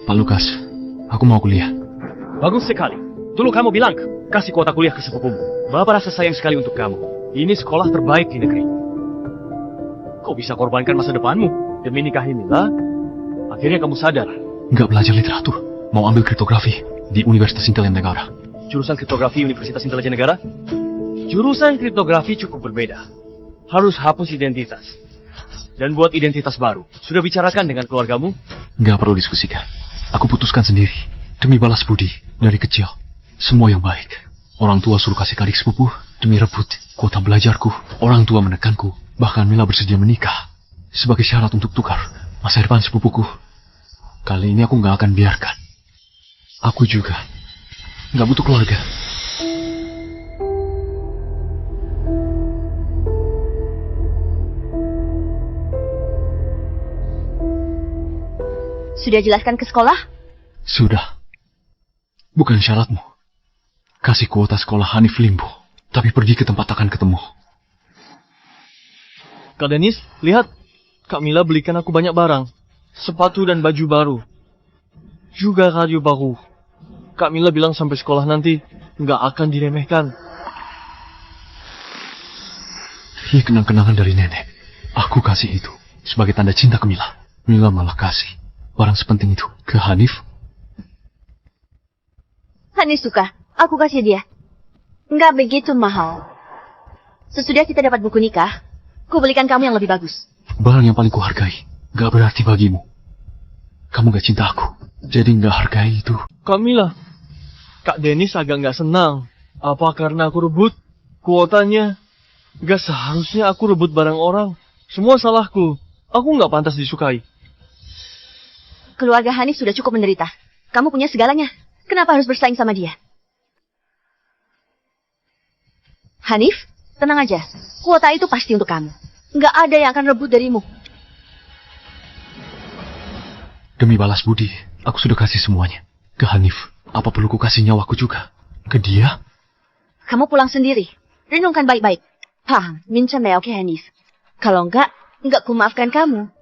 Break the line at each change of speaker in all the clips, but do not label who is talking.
Pak Lukas, aku mau kuliah.
Bagus sekali. Dulu kamu bilang, kasih kuota kuliah ke sepupumu. Bapak rasa sayang sekali untuk kamu. Ini sekolah terbaik di negeri. Kau bisa korbankan masa depanmu demi nikahi Mila. Akhirnya kamu sadar.
Nggak belajar literatur, mau ambil kriptografi di Universitas Intelijen Negara.
Jurusan kriptografi Universitas Intelijen Negara? Jurusan kriptografi cukup berbeda. Harus hapus identitas. Dan buat identitas baru. Sudah bicarakan dengan keluargamu?
Nggak perlu diskusikan. Aku putuskan sendiri. Demi balas budi, dari kecil. Semua yang baik. Orang tua suruh kasih ke adik sepupu, demi rebut kuota belajarku. Orang tua menekanku, bahkan Mila bersedia menikah. Sebagai syarat untuk tukar masa depan sepupuku. Kali ini aku nggak akan biarkan. Aku juga nggak butuh keluarga.
Sudah jelaskan ke sekolah?
Sudah. Bukan syaratmu. Kasih kuota sekolah Hanif Limbo, tapi pergi ke tempat akan ketemu.
Kak Denis, lihat. Kak Mila belikan aku banyak barang. Sepatu dan baju baru. Juga radio baru. Kak Mila bilang sampai sekolah nanti nggak akan diremehkan.
Ini kenang-kenangan dari nenek. Aku kasih itu sebagai tanda cinta ke Mila. Mila malah kasih barang sepenting itu ke Hanif.
Hanif suka. Aku kasih dia. Nggak begitu mahal. Sesudah kita dapat buku nikah, ku belikan kamu yang lebih bagus.
Barang yang paling kuhargai gak berarti bagimu. Kamu gak cinta aku, jadi gak hargai itu.
Kak Mila, Kak Denis agak nggak senang. Apa karena aku rebut kuotanya? Gak seharusnya aku rebut barang orang. Semua salahku. Aku nggak pantas disukai.
Keluarga Hanif sudah cukup menderita. Kamu punya segalanya. Kenapa harus bersaing sama dia? Hanif, tenang aja. Kuota itu pasti untuk kamu. Nggak ada yang akan rebut darimu.
Demi balas budi, aku sudah kasih semuanya. Ke Hanif, apa perlu ku kasih nyawaku juga? Ke dia?
Kamu pulang sendiri. Renungkan baik-baik. Paham, minta ya, oke Hanif. Kalau nggak ku maafkan kamu.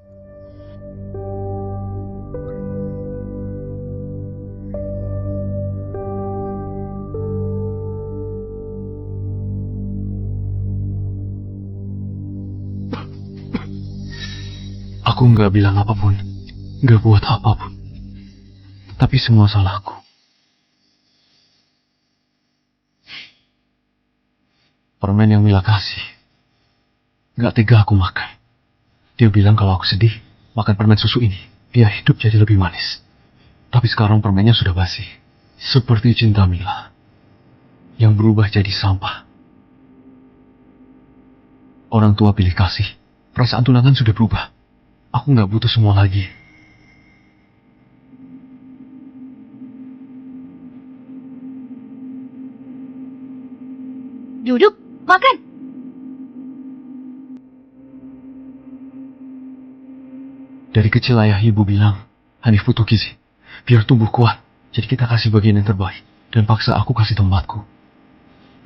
Aku nggak bilang apapun, nggak buat apapun. Tapi semua salahku. Permen yang Mila kasih, nggak tega aku makan. Dia bilang kalau aku sedih, makan permen susu ini, biar hidup jadi lebih manis. Tapi sekarang permennya sudah basi. Seperti cinta Mila, yang berubah jadi sampah. Orang tua pilih kasih, perasaan tunangan sudah berubah. Aku nggak butuh semua lagi.
Duduk, makan.
Dari kecil ayah ibu bilang, Hanif butuh gizi, biar tumbuh kuat. Jadi kita kasih bagian yang terbaik, dan paksa aku kasih tempatku.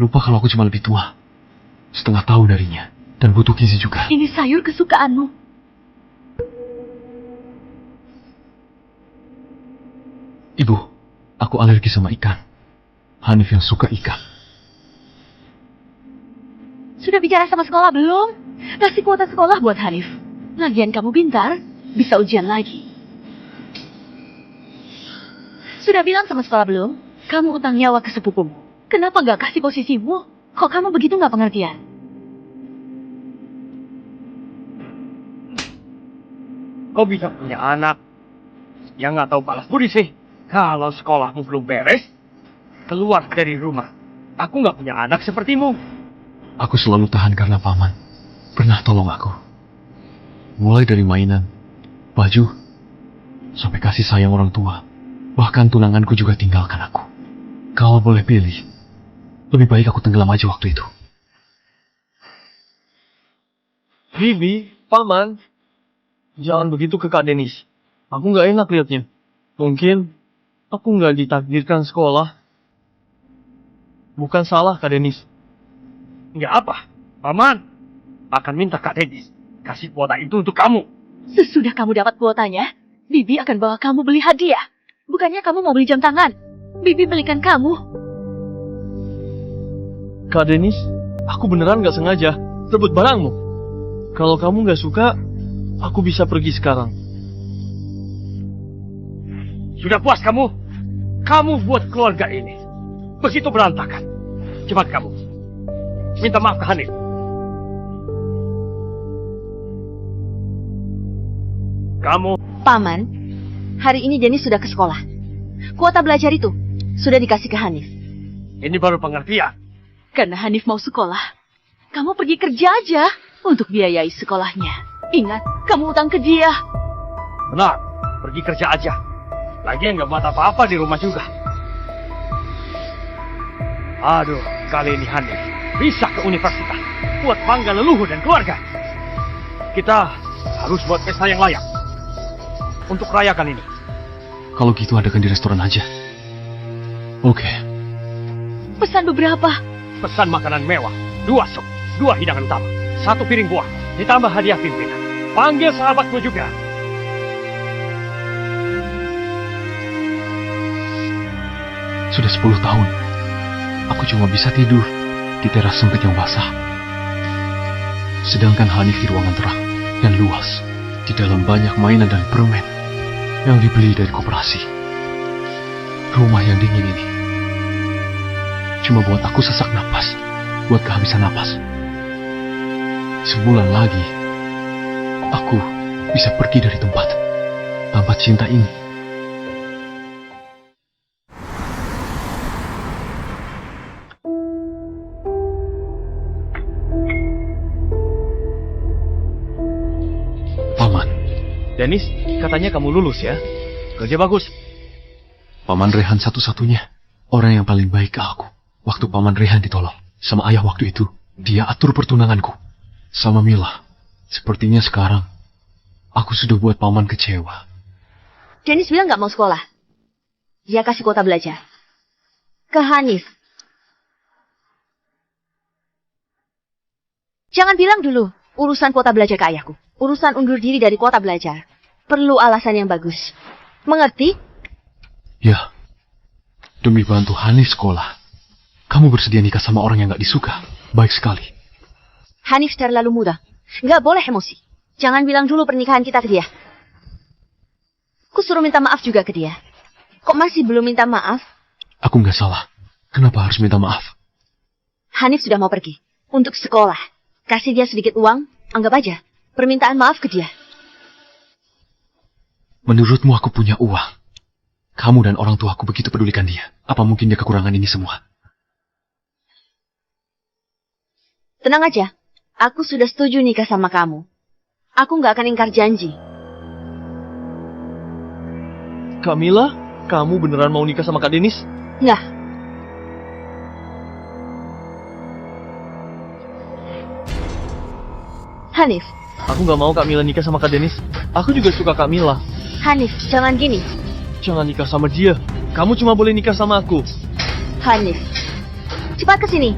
Lupa kalau aku cuma lebih tua, setengah tahun darinya, dan butuh gizi juga.
Ini sayur kesukaanmu.
Ibu, aku alergi sama ikan. Hanif yang suka ikan.
Sudah bicara sama sekolah belum? Kasih kuota sekolah buat Hanif. Lagian kamu pintar, bisa ujian lagi. Sudah bilang sama sekolah belum? Kamu utang nyawa ke sepupumu. Kenapa nggak kasih posisimu? Kok kamu begitu nggak pengertian?
Kau bisa punya anak yang nggak tahu balas budi sih. Kalau sekolahmu belum beres, keluar dari rumah. Aku nggak punya anak sepertimu.
Aku selalu tahan karena paman pernah tolong aku. Mulai dari mainan, baju, sampai kasih sayang orang tua. Bahkan tunanganku juga tinggalkan aku. Kalau boleh pilih, lebih baik aku tenggelam aja waktu itu.
Bibi, Paman, jangan begitu ke Kak Denis. Aku nggak enak liatnya. Mungkin aku nggak ditakdirkan sekolah. Bukan salah Kak Denis.
Nggak apa, Paman akan minta Kak Denis kasih kuota itu untuk kamu.
Sesudah kamu dapat kuotanya, Bibi akan bawa kamu beli hadiah. Bukannya kamu mau beli jam tangan? Bibi belikan kamu.
Kak Denis, aku beneran gak sengaja rebut barangmu. Kalau kamu gak suka, aku bisa pergi sekarang.
Sudah puas kamu? Kamu buat keluarga ini begitu berantakan. Cepat kamu minta maaf ke Hanif. Kamu
Paman, hari ini Denis sudah ke sekolah. Kuota belajar itu sudah dikasih ke Hanif.
ini baru pengertian.
Karena Hanif mau sekolah, kamu pergi kerja aja untuk biayai sekolahnya. Ingat, kamu utang ke dia.
Benar, pergi kerja aja. Lagi nggak buat apa-apa di rumah juga. Aduh, kali ini Hanif bisa ke universitas buat bangga leluhur dan keluarga. Kita harus buat pesta yang layak untuk rayakan ini.
Kalau gitu adakan di restoran aja. Oke.
Pesan beberapa.
Pesan makanan mewah, 2 sup, 2 hidangan utama, 1 piring buah, ditambah hadiah pimpinan. Panggil sahabatmu juga.
Sudah 10 tahun. Aku cuma bisa tidur di teras sempit yang basah. Sedangkan Hanif di ruangan terang dan luas. Di dalam banyak mainan dan permen yang dibeli dari koperasi. Rumah yang dingin ini cuma buat aku sesak napas, buat kehabisan napas. Sebulan lagi, aku bisa pergi dari tempat cinta ini. Paman,
Dennis, katanya kamu lulus ya. Kerja bagus.
Paman Rehan satu-satunya orang yang paling baik ke aku. Waktu Paman Rehan ditolong sama ayah waktu itu, dia atur pertunanganku sama Mila. Sepertinya sekarang aku sudah buat Paman kecewa.
Dennis bilang nggak mau sekolah. Dia kasih kuota belajar ke Hanif. Jangan bilang dulu urusan kuota belajar ke ayahku. Urusan undur diri dari kuota belajar perlu alasan yang bagus. Mengerti?
Ya, demi bantu Hanif sekolah, kamu bersedia nikah sama orang yang gak disuka. Baik sekali.
Hanif terlalu muda. Nggak boleh emosi. Jangan bilang dulu pernikahan kita ke dia. Ku suruh minta maaf juga ke dia. Kok masih belum minta maaf?
Aku gak salah. Kenapa harus minta maaf?
Hanif sudah mau pergi untuk sekolah. Kasih dia sedikit uang, anggap aja permintaan maaf ke dia.
Menurutmu aku punya uang? Kamu dan orang tua aku begitu pedulikan dia. Apa mungkin dia kekurangan ini semua?
Tenang aja. Aku sudah setuju nikah sama kamu. Aku nggak akan ingkar janji.
Kamila, kamu beneran mau nikah sama Kak Denis?
Nggak. Hanif,
Aku gak mau Kamila nikah sama Kak Denis. Aku juga suka Kamila.
Hanif, jangan gini.
Jangan nikah sama dia. Kamu cuma boleh nikah sama aku.
Hanif, cepat ke sini.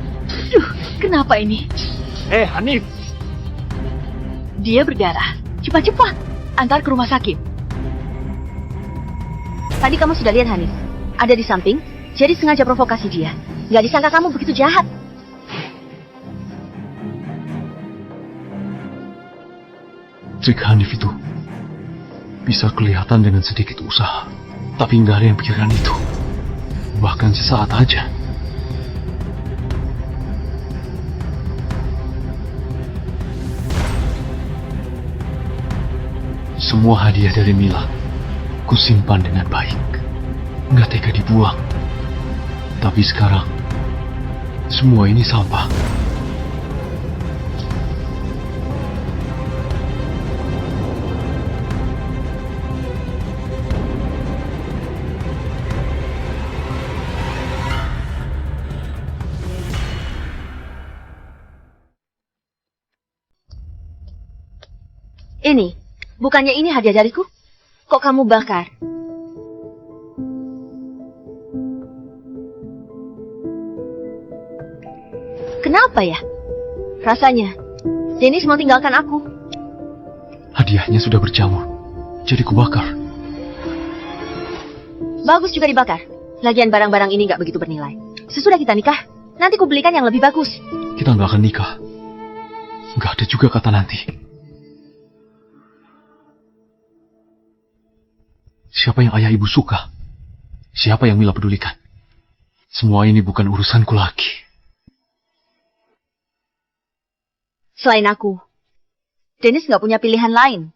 Duh, kenapa ini?
Hanif.
Dia berdarah. Cepat-cepat, antar ke rumah sakit. Tadi kamu sudah lihat Hanif. Ada di samping, jadi sengaja provokasi dia. Gak disangka kamu begitu jahat.
Trik Hanif itu bisa kelihatan dengan sedikit usaha. Tapi nggak ada yang pikiran itu. Bahkan sesaat aja. Semua hadiah dari Mila kusimpan dengan baik. Nggak tega dibuang. Tapi sekarang semua ini sampah.
Ini, bukannya ini hadiah dariku? Kok kamu bakar? Kenapa ya? Rasanya, Dennis mau tinggalkan aku.
Hadiahnya sudah berjamur, jadi kubakar.
Bagus juga dibakar. Lagian barang-barang ini nggak begitu bernilai. Sesudah kita nikah, nanti ku belikan yang lebih bagus.
Kita nggak akan nikah. Nggak ada juga kata nanti. Siapa yang ayah ibu suka? Siapa yang Mila pedulikan? Semua ini bukan urusanku lagi.
Selain aku, Dennis nggak punya pilihan lain.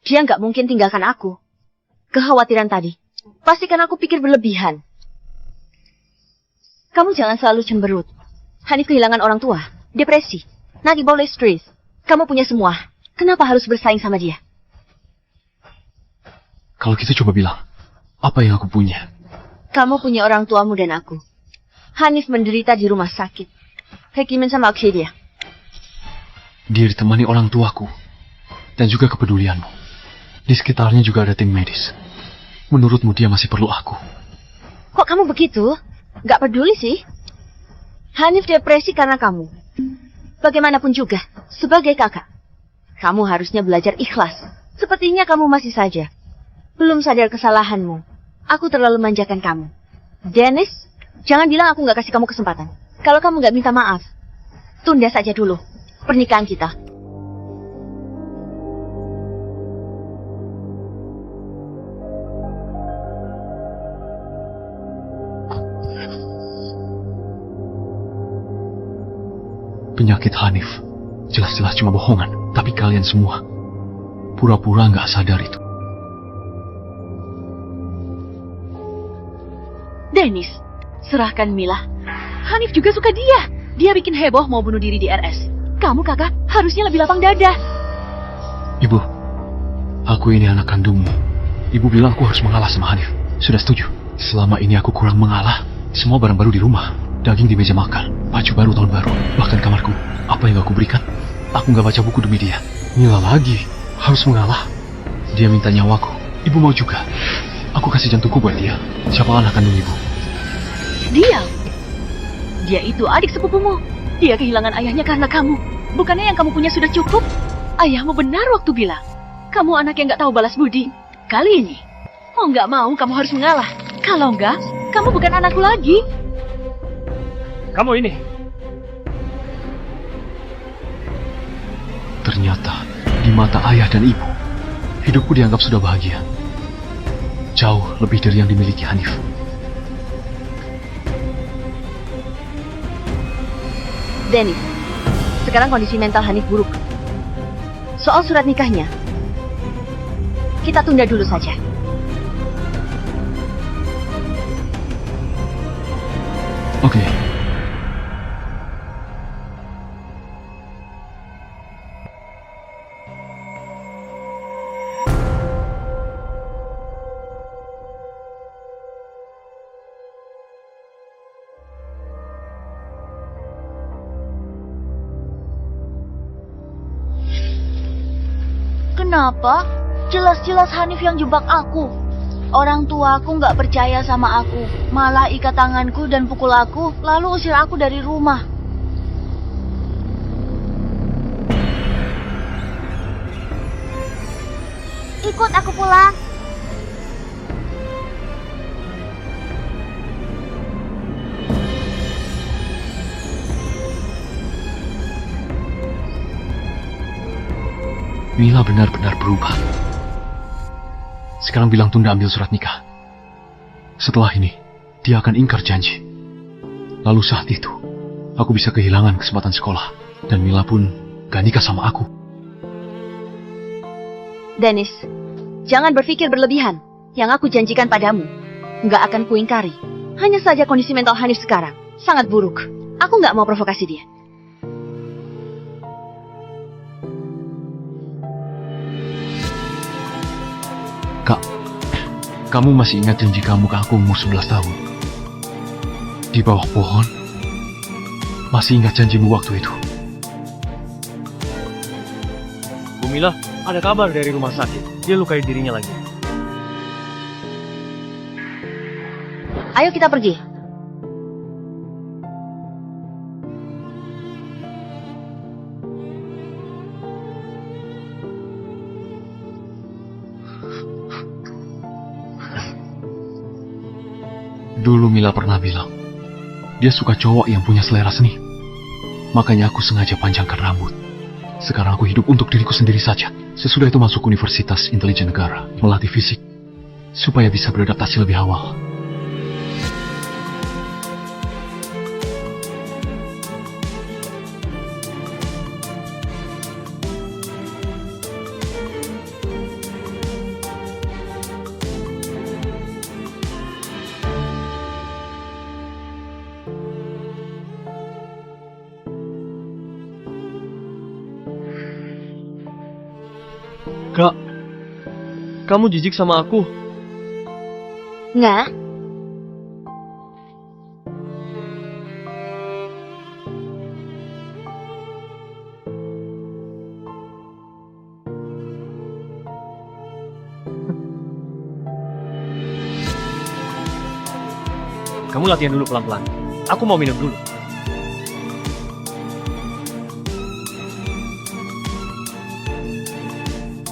Dia nggak mungkin tinggalkan aku. Kekhawatiran tadi, pastikan aku pikir berlebihan. Kamu jangan selalu cemberut. Hanif kehilangan orang tua, depresi, nanti boleh stres. Kamu punya semua. Kenapa harus bersaing sama dia?
Kalau kita coba bilang, apa yang aku punya?
Kamu punya orang tuamu dan aku. Hanif menderita di rumah sakit. Hekimin sama Akshidia.
Dia ditemani orang tuaku. Dan juga kepedulianmu. Di sekitarnya juga ada tim medis. Menurutmu dia masih perlu aku?
Kok kamu begitu? Gak peduli sih. Hanif depresi karena kamu. Bagaimanapun juga, sebagai kakak, kamu harusnya belajar ikhlas. Sepertinya kamu masih saja belum sadar kesalahanmu. Aku terlalu manjakan kamu. Dennis, jangan bilang aku gak kasih kamu kesempatan. Kalau kamu gak minta maaf, tunda saja dulu pernikahan kita.
Penyakit Hanif jelas-jelas cuma bohongan, tapi kalian semua pura-pura nggak sadar itu.
Dennis, serahkan Mila. Hanif juga suka dia. Dia bikin heboh mau bunuh diri di RS. Kamu kakak harusnya lebih lapang dada.
Ibu, aku ini anak kandungmu. Ibu bilang aku harus mengalah sama Hanif. Sudah setuju. Selama ini aku kurang mengalah. Semua barang baru di rumah. Daging di meja makan, baju baru tahun baru, bahkan kamarku. Apa yang aku berikan? Aku nggak baca buku demi dia. Mila lagi, harus mengalah. Dia minta nyawaku. Ibu mau juga. Aku kasih jantungku buat dia. Siapa anak kandung ibu?
Dia itu adik sepupumu. Dia kehilangan ayahnya karena kamu. Bukannya yang kamu punya sudah cukup? Ayahmu benar waktu bilang, kamu anak yang nggak tahu balas budi. Kali ini, mau nggak mau kamu harus mengalah. Kalau nggak, kamu bukan anakku lagi.
Kamu ini.
Ternyata, di mata ayah dan ibu, hidupku dianggap sudah bahagia. Jauh lebih dari yang dimiliki Hanif.
Dennis, sekarang kondisi mental Hanif buruk. Soal surat nikahnya, kita tunda dulu saja.
Oke.
Kenapa? Jelas-jelas Hanif yang jebak aku. Orang tuaku nggak percaya sama aku, malah ikat tanganku dan pukul aku, lalu usir aku dari rumah. Ikut aku pulang.
Mila benar-benar berubah. Sekarang bilang tunda ambil surat nikah. Setelah ini, dia akan ingkar janji. Lalu saat itu, aku bisa kehilangan kesempatan sekolah. Dan Mila pun gak nikah sama aku.
Dennis, jangan berpikir berlebihan. Yang aku janjikan padamu, nggak akan kuingkari. Hanya saja kondisi mental Hanif sekarang sangat buruk. Aku nggak mau provokasi dia.
Kak, kamu masih ingat janji kamu ke aku umur 11 tahun? Di bawah pohon? Masih ingat janjimu waktu itu?
Bu Mila, ada kabar dari rumah sakit. Dia lukai dirinya lagi.
Ayo kita pergi.
Dulu Mila pernah bilang, dia suka cowok yang punya selera seni. Makanya aku sengaja panjangkan rambut. Sekarang aku hidup untuk diriku sendiri saja. Sesudah itu masuk Universitas Intelijen Negara, melatih fisik, supaya bisa beradaptasi lebih awal.
Kak, kamu jijik sama aku.
Nggak?
Kamu latihan dulu pelan-pelan. Aku mau minum dulu.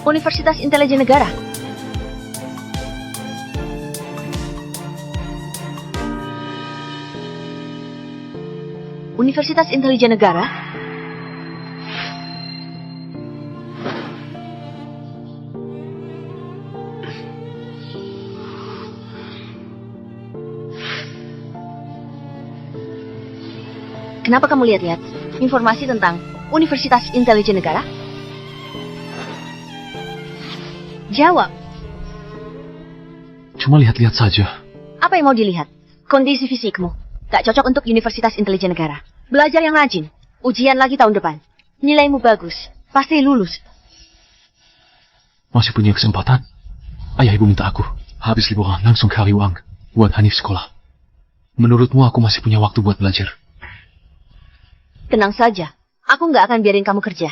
Universitas Intelijen Negara. Universitas Intelijen Negara? Kenapa kamu lihat-lihat informasi tentang Universitas Intelijen Negara? Jawab.
Cuma lihat-lihat saja.
Apa yang mau dilihat? Kondisi fisikmu. Gak cocok untuk Universitas Intelijen Negara. Belajar yang rajin. Ujian lagi tahun depan. Nilaimu bagus. Pasti lulus.
Masih punya kesempatan. Ayah ibu minta aku habis liburan langsung ke Haliwang buat Hanif sekolah. Menurutmu aku masih punya waktu buat belajar?
Tenang saja. Aku gak akan biarin kamu kerja.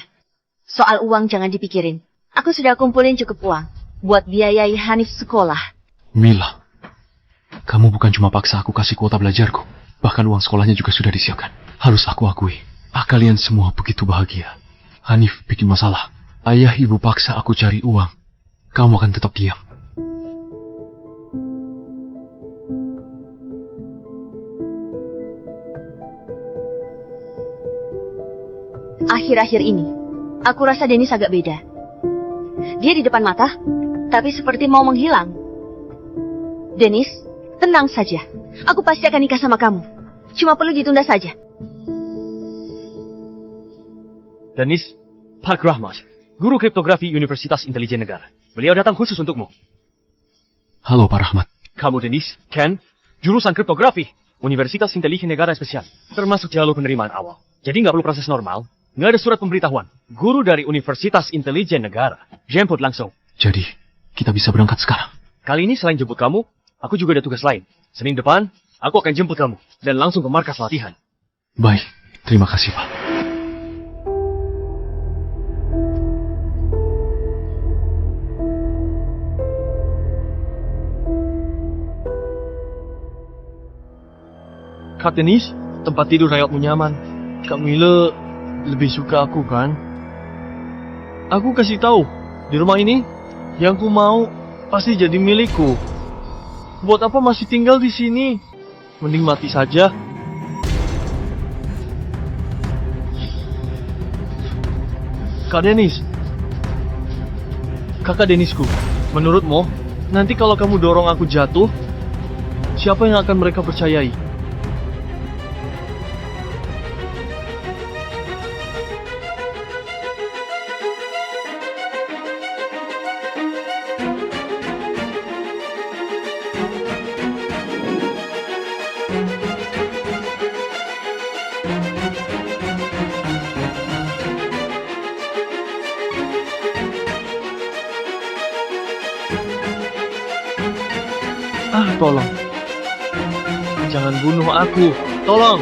Soal uang jangan dipikirin. Aku sudah kumpulin cukup uang buat biayai Hanif sekolah.
Mila, kamu bukan cuma paksa aku kasih kuota belajarku. Bahkan uang sekolahnya juga sudah disiapkan. Harus aku akui, kalian semua begitu bahagia. Hanif bikin masalah. Ayah ibu paksa aku cari uang. Kamu akan tetap diam.
Akhir-akhir ini, aku rasa Dennis agak beda. Dia di depan mata, tapi seperti mau menghilang. Dennis, tenang saja. Aku pasti akan nikah sama kamu. Cuma perlu ditunda saja.
Dennis, Pak Rahmat, guru kriptografi Universitas Intelijen Negara. Beliau datang khusus untukmu.
Halo Pak Rahmat.
Kamu Dennis, Ken, jurusan kriptografi, Universitas Intelijen Negara Spesial, termasuk jalur penerimaan awal. Jadi nggak perlu proses normal, nggak ada surat pemberitahuan. Guru dari Universitas Intelijen Negara, jemput langsung.
Jadi, kita bisa berangkat sekarang.
Kali ini selain jemput kamu, aku juga ada tugas lain. Senin depan, aku akan jemput kamu dan langsung ke markas latihan.
Baik, terima kasih Pak.
Kak Dennis, tempat tidur Rayotmu nyaman. Kak Mila lebih suka aku kan? Aku kasih tahu, di rumah ini yang ku mau pasti jadi milikku. Buat apa masih tinggal di sini? Mending mati saja. Kak Dennis, kakak Dennisku, menurutmu nanti kalau kamu dorong aku jatuh, siapa yang akan mereka percayai? Tolong. Jangan bunuh aku. Tolong.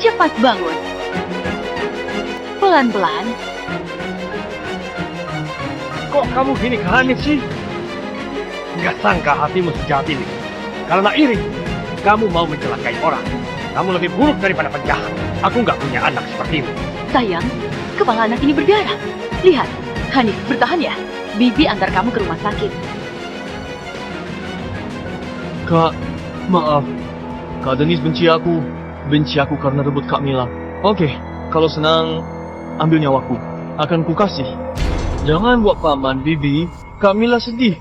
Cepat bangun. Pelan-pelan.
Kok kamu gini ke Hanif sih? Gak sangka hatimu sejahat ini. Karena iri, kamu mau mencelakai orang. Kamu lebih buruk daripada penjahat. Aku gak punya anak sepertimu.
Sayang, kepala anak ini berdarah. Lihat, Hanif, bertahan ya. Bibi antar kamu ke rumah sakit.
Kak, maaf. Kak Denis benci aku. Benci aku karena rebut Kak Mila. Oke, kalau senang, ambil nyawaku. Akan kukasih. Jangan buat paman, Bibi. Kak Mila sedih.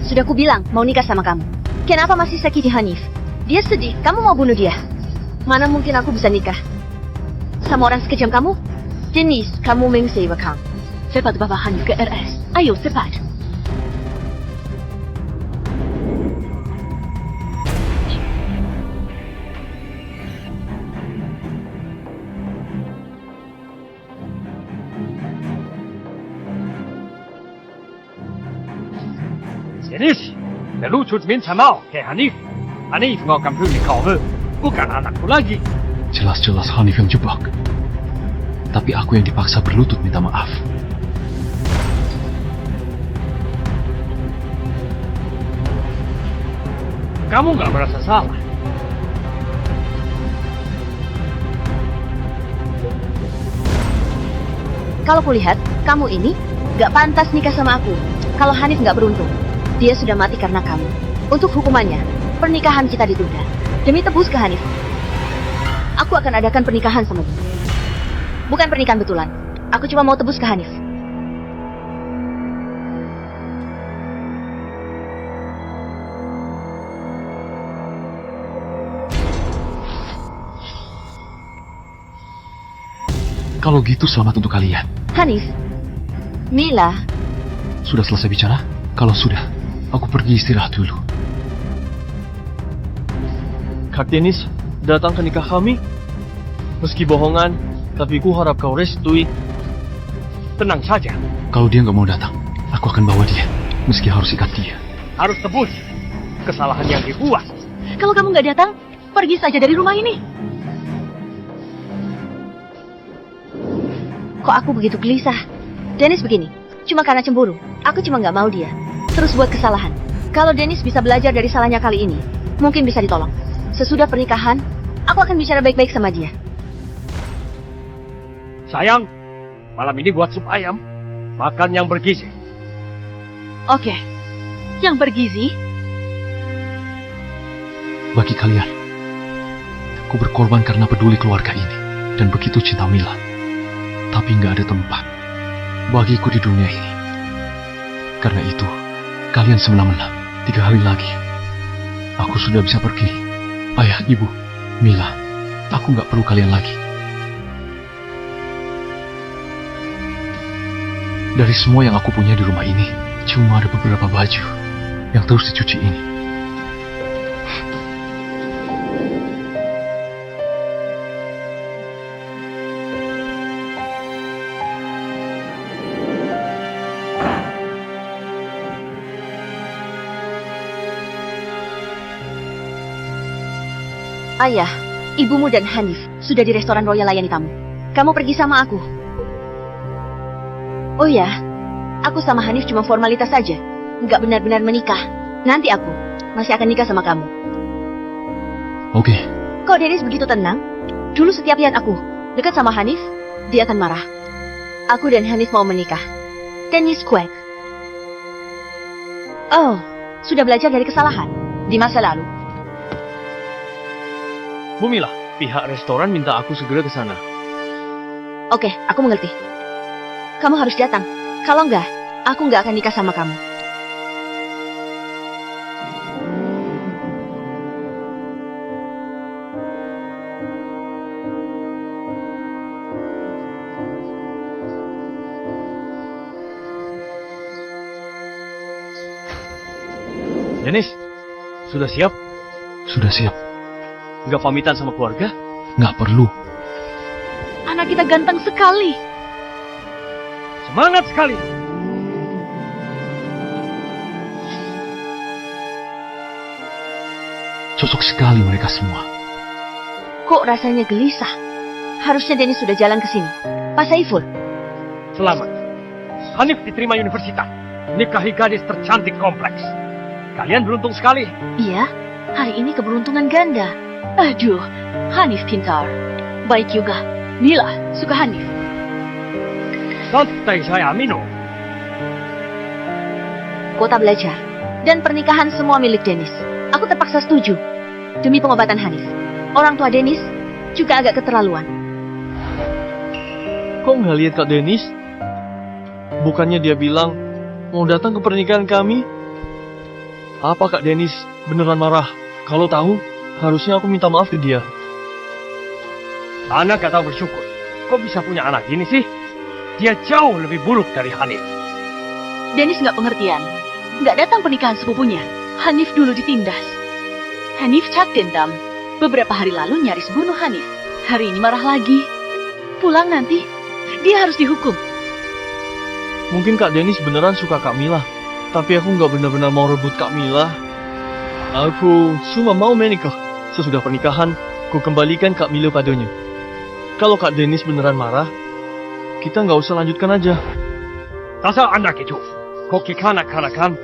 Sudah ku bilang mau nikah sama kamu. Kenapa masih sakiti Hanif? Dia sedih, kamu mau bunuh dia. Mana mungkin aku bisa nikah sama orang sekejam kamu? Denis, kamu mengecewakan.
Cepat bawa Hanif ke RS. Ayo, cepat.
Dennis, 你露出面才貌给 Hanif. Hanif ngokam pun di cover, bukan anakku lagi.
Jelas-jelas Hanif yang jebak. Tapi aku yang dipaksa berlutut minta maaf.
Kamu nggak merasa salah?
Kalau kulihat, kamu ini gak pantas nikah sama aku. Kalau Hanif gak beruntung, dia sudah mati karena kamu. Untuk hukumannya, pernikahan kita ditunda. Demi tebus ke Hanif, aku akan adakan pernikahan sama dia. Bukan pernikahan betulan. Aku cuma mau tebus ke Hanif.
Kalau gitu selamat untuk kalian.
Hanif, Mila,
Sudah selesai bicara? Kalau sudah, aku pergi istirahat dulu.
Kak Denis, datang ke nikah kami. Meski bohongan, tapi ku harap kau restui.
Tenang saja,
Kalau dia nggak mau datang, aku akan bawa dia. Meski harus ikat dia.
harus tebus kesalahan yang dibuat.
Kalau kamu nggak datang, pergi saja dari rumah ini.
kok aku begitu gelisah? Dennis begini, cuma karena cemburu. Aku cuma nggak mau dia terus buat kesalahan. Kalau Dennis bisa belajar dari salahnya kali ini, mungkin bisa ditolong. Sesudah pernikahan, aku akan bicara baik-baik sama dia.
Sayang, malam ini buat sup ayam. Makan yang bergizi.
Oke, yang bergizi.
Bagi kalian, aku berkorban karena peduli keluarga ini. Dan begitu cinta Mila. Tapi nggak ada tempat bagiku di dunia ini. Karena itu, kalian semena-mena 3 hari lagi. Aku sudah bisa pergi. Ayah, ibu, Mila, aku nggak perlu kalian lagi. Dari semua yang aku punya di rumah ini, cuma ada beberapa baju yang terus dicuci ini.
Ayah, ibumu dan Hanif sudah di restoran Royal layani tamu. Kamu pergi sama aku. Oh ya, aku sama Hanif cuma formalitas saja. Nggak benar-benar menikah. Nanti aku masih akan nikah sama kamu.
Oke,
Kok Dennis begitu tenang? Dulu setiap lihat aku dekat sama Hanif, dia akan marah. Aku dan Hanif mau menikah. Dennis cuek. Oh, sudah belajar dari kesalahan di masa lalu.
Bu Mila, pihak restoran minta aku segera ke sana.
Oke, aku mengerti. Kamu harus datang. Kalau enggak, aku enggak akan nikah sama kamu.
Dennis, sudah siap?
sudah siap.
Nggak pamitan sama keluarga?
Nggak perlu.
Anak kita ganteng sekali.
Semangat sekali.
Cocok sekali mereka semua.
Kok rasanya gelisah? Harusnya Dennis sudah jalan ke sini. Pak Saiful,
Selamat. Hanif diterima universitas. Nikahi gadis tercantik kompleks. Kalian beruntung sekali.
Iya, hari ini keberuntungan ganda. Aduh, Hanif pintar. Baik juga. Mila suka Hanif.
Santai saya minum.
kota belajar. Dan pernikahan semua milik Dennis. Aku terpaksa setuju. Demi pengobatan Hanif. Orang tua Dennis juga agak keterlaluan.
Kok nggak lihat Kak Dennis? Bukannya dia bilang mau datang ke pernikahan kami? Apa Kak Dennis beneran marah? Kalau tahu, harusnya aku minta maaf ke dia.
Anak gak tahu bersyukur. Kok bisa punya anak gini sih? Dia jauh lebih buruk dari Hanif.
Dennis nggak pengertian. Nggak datang pernikahan sepupunya. Hanif dulu ditindas. Hanif cak dendam. Beberapa hari lalu nyaris bunuh Hanif. Hari ini marah lagi. Pulang nanti, dia harus dihukum.
Mungkin Kak Dennis beneran suka Kak Mila. Tapi aku nggak benar-benar mau rebut Kak Mila. Aku cuma mau menikah. Sesudah pernikahan, ku kembalikan Kak Mila padanya. Kalau Kak Dennis beneran marah, kita nggak usah lanjutkan aja.
Dasar anak itu. Kok kekanak-kanakan?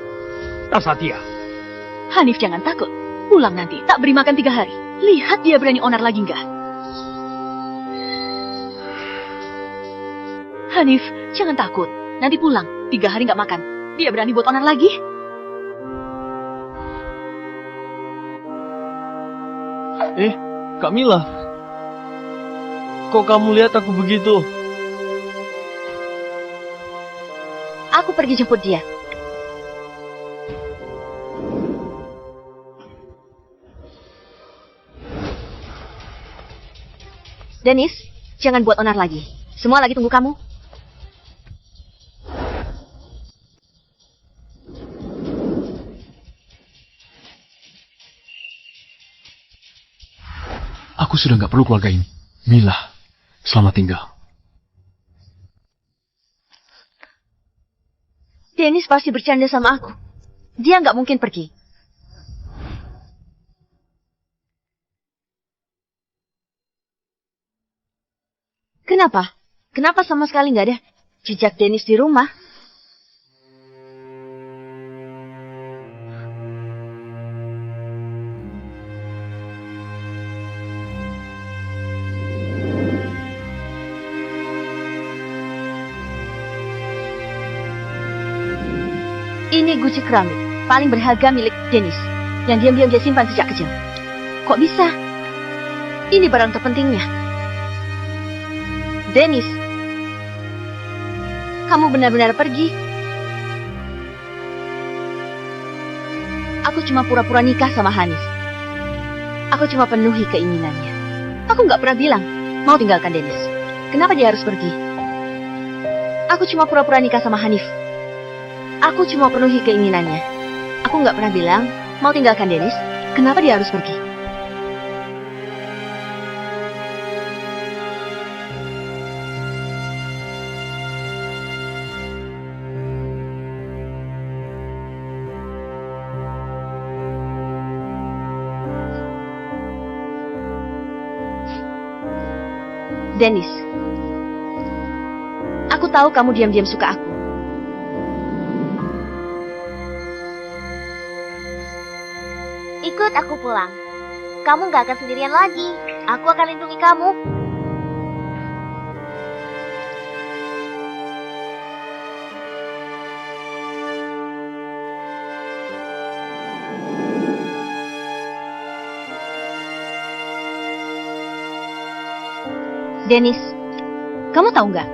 Dasar dia.
Hanif jangan takut. Pulang nanti, tak beri makan 3 hari. Lihat dia berani onar lagi nggak? Hanif, jangan takut. Nanti pulang, 3 hari nggak makan. Dia berani buat onar lagi?
Kak Mila. Kok kamu lihat aku begitu?
Aku pergi jemput dia. Dennis, jangan buat onar lagi. Semua lagi tunggu kamu.
Aku sudah nggak perlu keluarga ini. Mila, selamat tinggal.
Dennis pasti bercanda sama aku. Dia nggak mungkin pergi. Kenapa? Kenapa sama sekali nggak ada jejak Dennis di rumah? Ini guci keramik, paling berharga milik Dennis, yang diam-diam dia simpan sejak kecil. Kok bisa? Ini barang terpentingnya. Dennis, kamu benar-benar pergi. Aku cuma pura-pura nikah sama Hanif. Aku cuma penuhi keinginannya. Aku nggak pernah bilang mau tinggalkan Dennis. Kenapa dia harus pergi? Aku cuma pura-pura nikah sama Hanif. Aku cuma penuhi keinginannya. Aku nggak pernah bilang mau tinggalkan Dennis. Kenapa dia harus pergi? Dennis, aku tahu kamu diam-diam suka aku.
Ikut aku pulang. Kamu gak akan sendirian lagi. Aku akan lindungi kamu.
Dennis, kamu tahu nggak?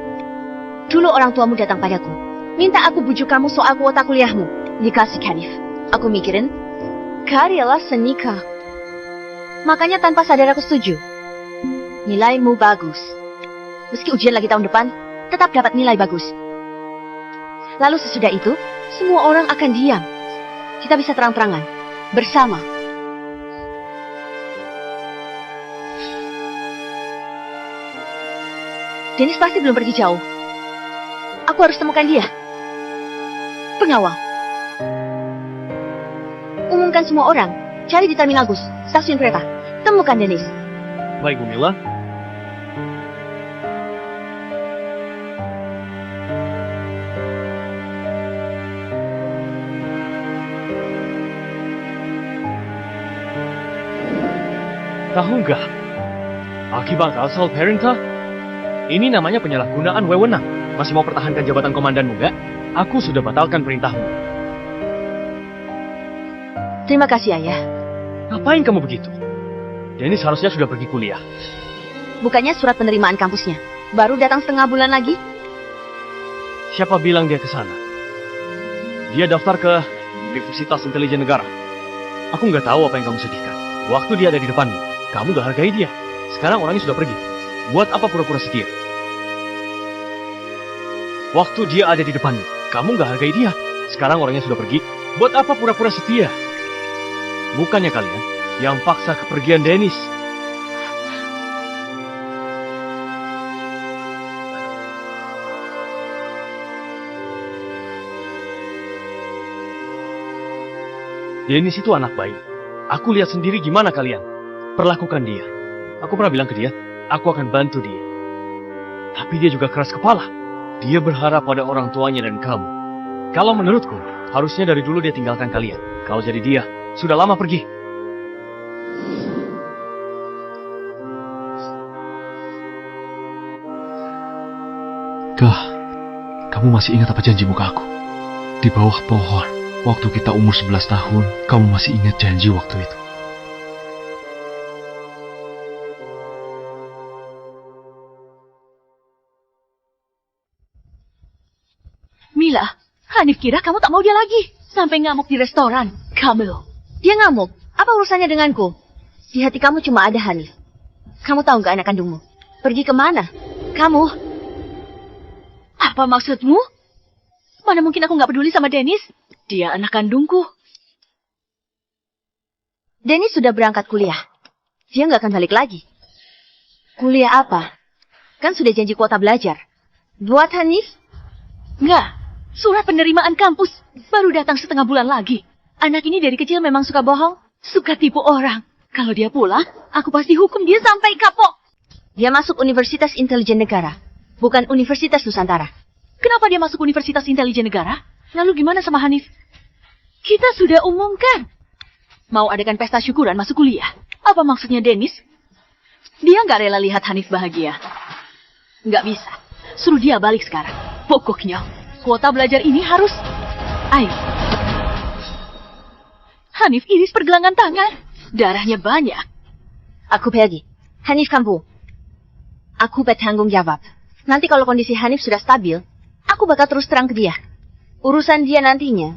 Dulu orang tuamu datang padaku, minta aku bujuk kamu soal kuota kuliahmu. Dikasih Hanif. Aku mikirin, karyalah senikah. Makanya tanpa sadar aku setuju. Nilaimu bagus. Meski ujian lagi tahun depan, tetap dapat nilai bagus. Lalu sesudah itu, semua orang akan diam. Kita bisa terang-terangan, bersama. Dennis pasti belum pergi jauh. Aku harus temukan dia. Pengawal. Umumkan semua orang. Cari di terminal bus, stasiun kereta. Temukan Dennis.
Baik, Bu Mila.
Tahu nggak? Akibat asal perintah, ini namanya penyalahgunaan wewenang. Masih mau pertahankan jabatan komandanmu nggak? Aku sudah batalkan perintahmu.
Terima kasih, Ayah.
Ngapain kamu begitu? Dennis harusnya sudah pergi kuliah.
Bukannya surat penerimaan kampusnya baru datang setengah bulan lagi?
Siapa bilang dia ke sana? Dia daftar ke Universitas Intelijen Negara. Aku nggak tahu apa yang kamu sedihkan. Waktu dia ada di depanmu, kamu gak hargai dia. Sekarang orangnya sudah pergi. Buat apa pura-pura setia? Waktu dia ada di depanmu, kamu gak hargai dia. Sekarang orangnya sudah pergi. Buat apa pura-pura setia? Bukannya kalian yang paksa kepergian Dennis. Dennis itu anak baik. Aku lihat sendiri gimana kalian perlakukan dia. Aku pernah bilang ke dia, aku akan bantu dia. Tapi dia juga keras kepala. Dia berharap pada orang tuanya dan kamu. Kalau menurutku, harusnya dari dulu dia tinggalkan kalian. Kalau jadi dia, sudah lama pergi.
Kah, kamu masih ingat apa janjimu ke aku? Di bawah pohon, waktu kita umur 11 tahun, kamu masih ingat janji waktu itu?
Mila, Hanif kira kamu tak mau dia lagi. Sampai ngamuk di restoran. Kamu.
Dia ngamuk. Apa urusannya denganku? Di hati kamu cuma ada Hanif. Kamu tahu nggak anak kandungmu? Pergi kemana? Kamu...
Apa maksudmu? Mana mungkin aku nggak peduli sama Dennis? Dia anak kandungku.
Dennis sudah berangkat kuliah. Dia nggak akan balik lagi. Kuliah apa? Kan sudah janji kuota belajar. Buat Hanif?
Nggak. Surat penerimaan kampus baru datang setengah bulan lagi. Anak ini dari kecil memang suka bohong. Suka tipu orang. Kalau dia pulang, aku pasti hukum dia sampai kapok.
Dia masuk Universitas Intelijen Negara. Bukan Universitas Nusantara.
Kenapa dia masuk Universitas Intelijen Negara? Lalu gimana sama Hanif? Kita sudah umumkan. Mau adakan pesta syukuran masuk kuliah. Apa maksudnya Dennis? Dia nggak rela lihat Hanif bahagia. Nggak bisa. Suruh dia balik sekarang. Pokoknya, kuota belajar ini harus... Ayo. Hanif iris pergelangan tangan. Darahnya banyak.
Aku pergi. Hanif kampu. Aku bertanggung jawab. Nanti kalau kondisi Hanif sudah stabil, aku bakal terus terang ke dia. Urusan dia nantinya,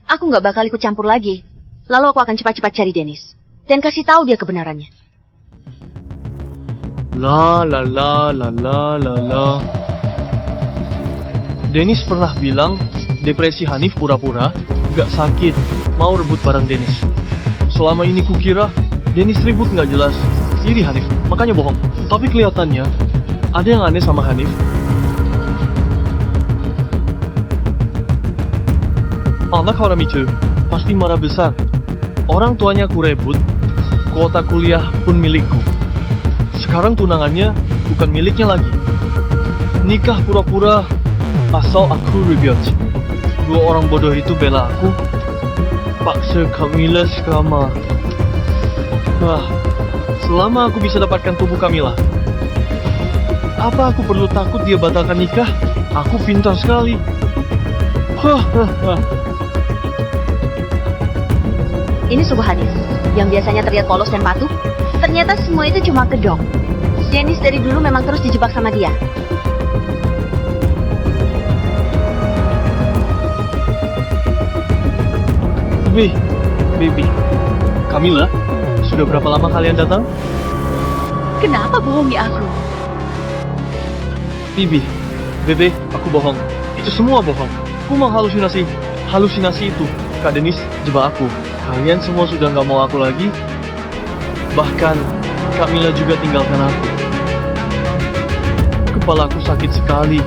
aku nggak bakal ikut campur lagi. Lalu aku akan cepat-cepat cari Dennis dan kasih tahu dia kebenarannya.
La la la la la la la. Dennis pernah bilang depresi Hanif pura-pura gak sakit, mau rebut barang Dennis. Selama ini kukira Dennis ribut gak jelas, iri Hanif, makanya bohong. Tapi kelihatannya ada yang aneh sama Hanif. Anak haram itu pasti marah besar. Orang tuanya aku rebut, kuota kuliah pun milikku. Sekarang tunangannya bukan miliknya lagi. Nikah pura-pura asal aku rebut. Dua orang bodoh itu bela aku. Paksa Camilla sekamar. Selama aku bisa dapatkan tubuh Camilla, apa aku perlu takut dia batalkan nikah? Aku pintar sekali.
Ini sungguh Hanif, yang biasanya terlihat polos dan patuh. Ternyata semua itu cuma kedok. Dennis dari dulu memang terus dijebak sama dia.
Baby, Camilla, sudah berapa lama kalian datang?
Kenapa bohongi aku?
Bebe, aku bohong. Itu semua bohong. Aku mau halusinasi itu. Kak Dennis jebak aku. Kalian semua sudah nggak mau aku lagi. Bahkan Kak Mila juga tinggalkan aku. Kepalaku sakit sekali.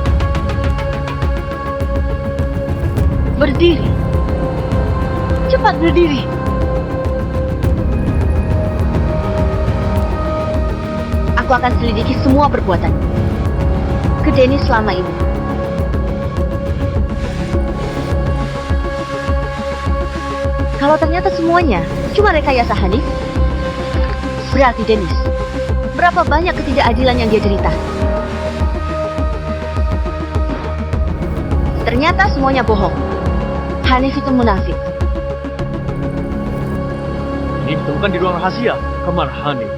Berdiri. Cepat berdiri.
Aku akan selidiki semua perbuatan ke Dennis selama ini. Kalau ternyata semuanya cuma rekayasa Hanif, berarti Dennis, berapa banyak ketidakadilan yang dia derita. Ternyata semuanya bohong. Hanif itu munafik.
ini ditemukan di ruang rahasia kamar Hanif.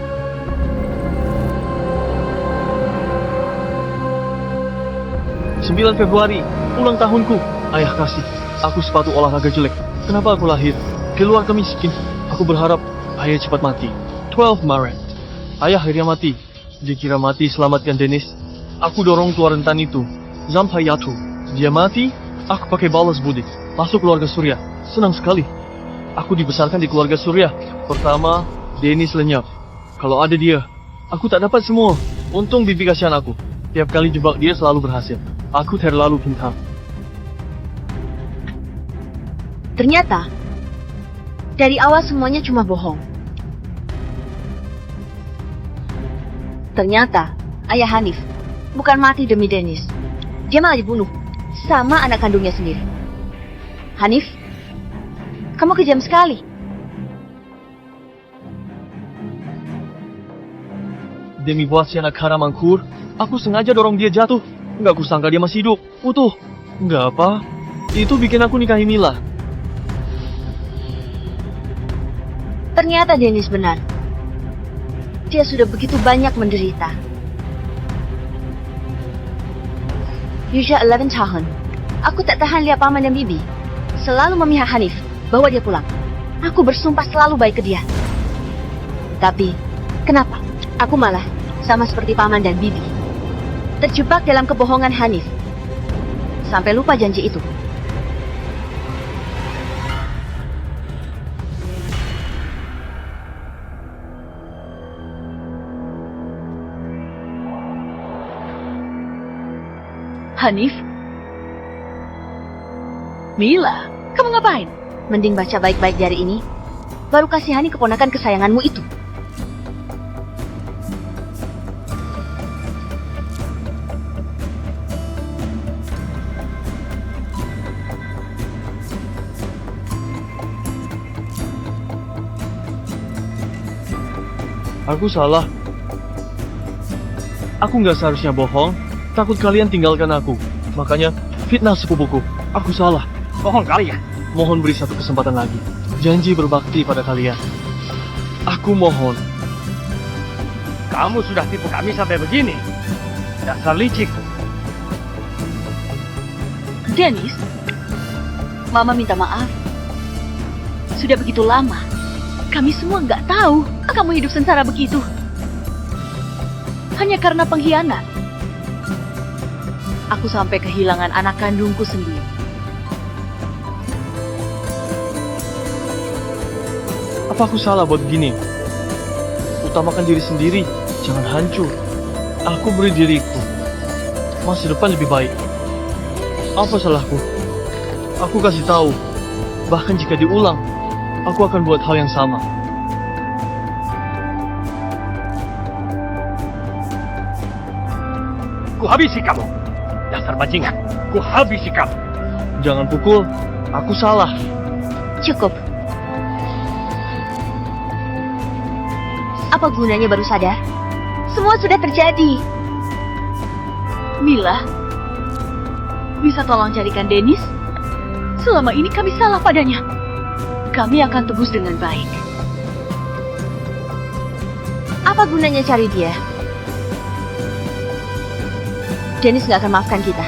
Februari, ulang tahunku. Ayah kasih aku sepatu olahraga jelek. Kenapa aku lahir? Keluarga miskin. Aku berharap ayah cepat mati. 12 Maret. Ayah akhirnya mati. Dikira mati selamatkan Dennis. Aku dorong keluar rentan itu. Sampai jatuh. Dia mati, aku pakai balas budi. Masuk keluarga Surya. Senang sekali. Aku dibesarkan di keluarga Surya. Pertama, Dennis lenyap. Kalau ada dia, aku tak dapat semua. Untung bibi kasihan aku. Tiap kali jebak dia selalu berhasil. Aku terlalu pintar.
Ternyata, dari awal semuanya cuma bohong. Ternyata, ayah Hanif bukan mati demi Dennis. Dia malah dibunuh sama anak kandungnya sendiri. Hanif, kamu kejam sekali.
Demi buat si anak haram angkur, aku sengaja dorong dia jatuh. Nggak kusangka dia masih hidup, utuh. Nggak apa, itu bikin aku nikahi Mila.
Ternyata Dennis benar. Dia sudah begitu banyak menderita. Usia 11 tahun. Aku tak tahan lihat paman dan bibi selalu memihak Hanif, bawa dia pulang. Aku bersumpah selalu baik ke dia. Tapi, kenapa? Aku malah sama seperti paman dan bibi, terjebak dalam kebohongan Hanif. Sampai lupa janji itu.
Hanif? Mila, kamu ngapain?
Mending baca baik-baik dari ini, baru kasihani keponakan kesayanganmu itu.
Aku salah. Aku nggak seharusnya bohong. Takut kalian tinggalkan aku. Makanya fitnah sepupuku. Aku salah.
Bohong kali ya.
Mohon beri satu kesempatan lagi. Janji berbakti pada kalian. Aku mohon.
Kamu sudah tipu kami sampai begini. Dasar licik.
Dennis, Mama minta maaf. Sudah begitu lama, kami semua nggak tahu kamu hidup sengsara begitu. Hanya karena pengkhianat. Aku sampai kehilangan anak kandungku sendiri.
Apa aku salah buat begini? Utamakan diri sendiri, jangan hancur. Aku beri diriku. Masa depan lebih baik. Apa salahku? Aku kasih tahu. Bahkan jika diulang, aku akan buat hal yang sama.
Ku habisi kamu. Dasar bajingan. Ku habisi kamu.
Jangan pukul. Aku salah.
Cukup. Apa gunanya baru sadar? Semua sudah terjadi.
Mila, bisa tolong carikan Dennis? Selama ini kami salah padanya. Kami akan tebus dengan baik.
Apa gunanya cari dia? Dennis gak akan maafkan kita.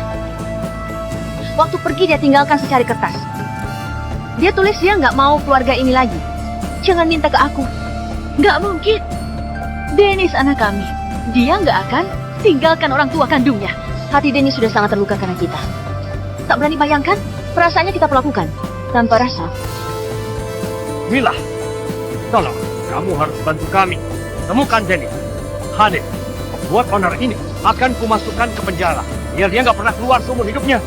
Waktu pergi dia tinggalkan secari kertas. Dia tulis dia nggak mau keluarga ini lagi. Jangan minta ke aku.
Nggak mungkin. Dennis anak kami. Dia nggak akan tinggalkan orang tua kandungnya.
Hati Dennis sudah sangat terluka karena kita. Tak berani bayangkan perasaannya kita perlakukan tanpa rasa.
Mila, tolong. Kamu harus bantu kami. Temukan Dennis. Hanif, buat owner ini akan kumasukkan ke penjara. Biar dia nggak pernah keluar seumur hidupnya.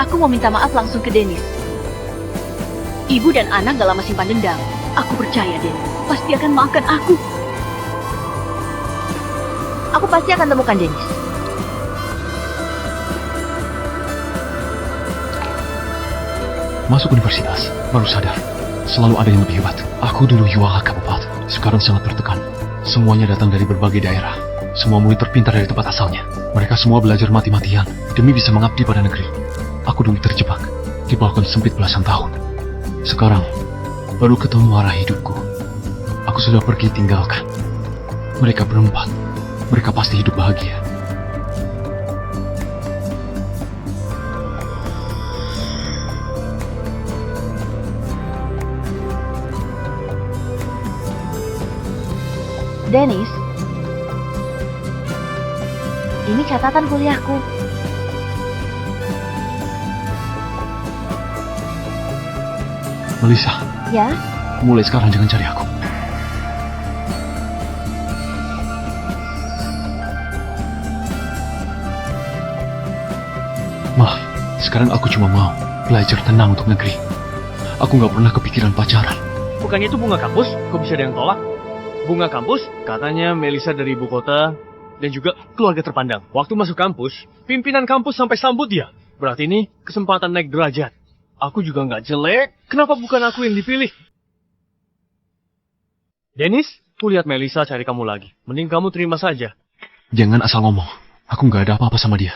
Aku mau minta maaf langsung ke Dennis. Ibu dan anak gak lama simpan dendam. Aku percaya Dennis pasti akan maafkan aku.
Aku pasti akan temukan Dennis.
Masuk universitas, baru sadar. Selalu ada yang lebih hebat. Aku dulu Yuala Kabupaten, sekarang sangat tertekan. Semuanya datang dari berbagai daerah. Semua murid terpintar dari tempat asalnya. Mereka semua belajar mati-matian demi bisa mengabdi pada negeri. Aku dulu terjebak di balkon sempit belasan tahun. Sekarang, baru ketemu arah hidupku. aku sudah pergi tinggalkan. Mereka berempat. Mereka pasti hidup bahagia.
Dennis, ini catatan kuliahku.
Melissa,
Ya,
mulai sekarang jangan cari aku. Maaf, sekarang aku cuma mau belajar tenang untuk negeri. Aku nggak pernah kepikiran pacaran.
Bukannya itu bunga kampus? Kok bisa ada yang tolak? Bunga kampus? Katanya Melissa dari ibu kota dan juga keluarga terpandang. Waktu masuk kampus, pimpinan kampus sampai sambut dia. Berarti ini kesempatan naik derajat. Aku juga nggak jelek. Kenapa bukan aku yang dipilih? Dennis, aku lihat Melissa cari kamu lagi. Mending kamu terima saja.
Jangan asal ngomong. Aku nggak ada apa-apa sama dia.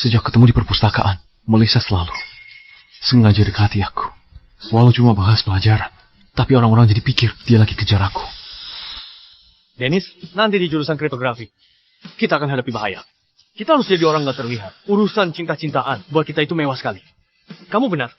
Sejak ketemu di perpustakaan, Melissa selalu sengaja dekati aku. Walau cuma bahas pelajaran, tapi orang-orang jadi pikir dia lagi kejar aku.
Dennis, nanti di jurusan kriptografi, kita akan hadapi bahaya. Kita harus jadi orang nggak terlihat. Urusan cinta-cintaan buat kita itu mewah sekali. Kamu benar.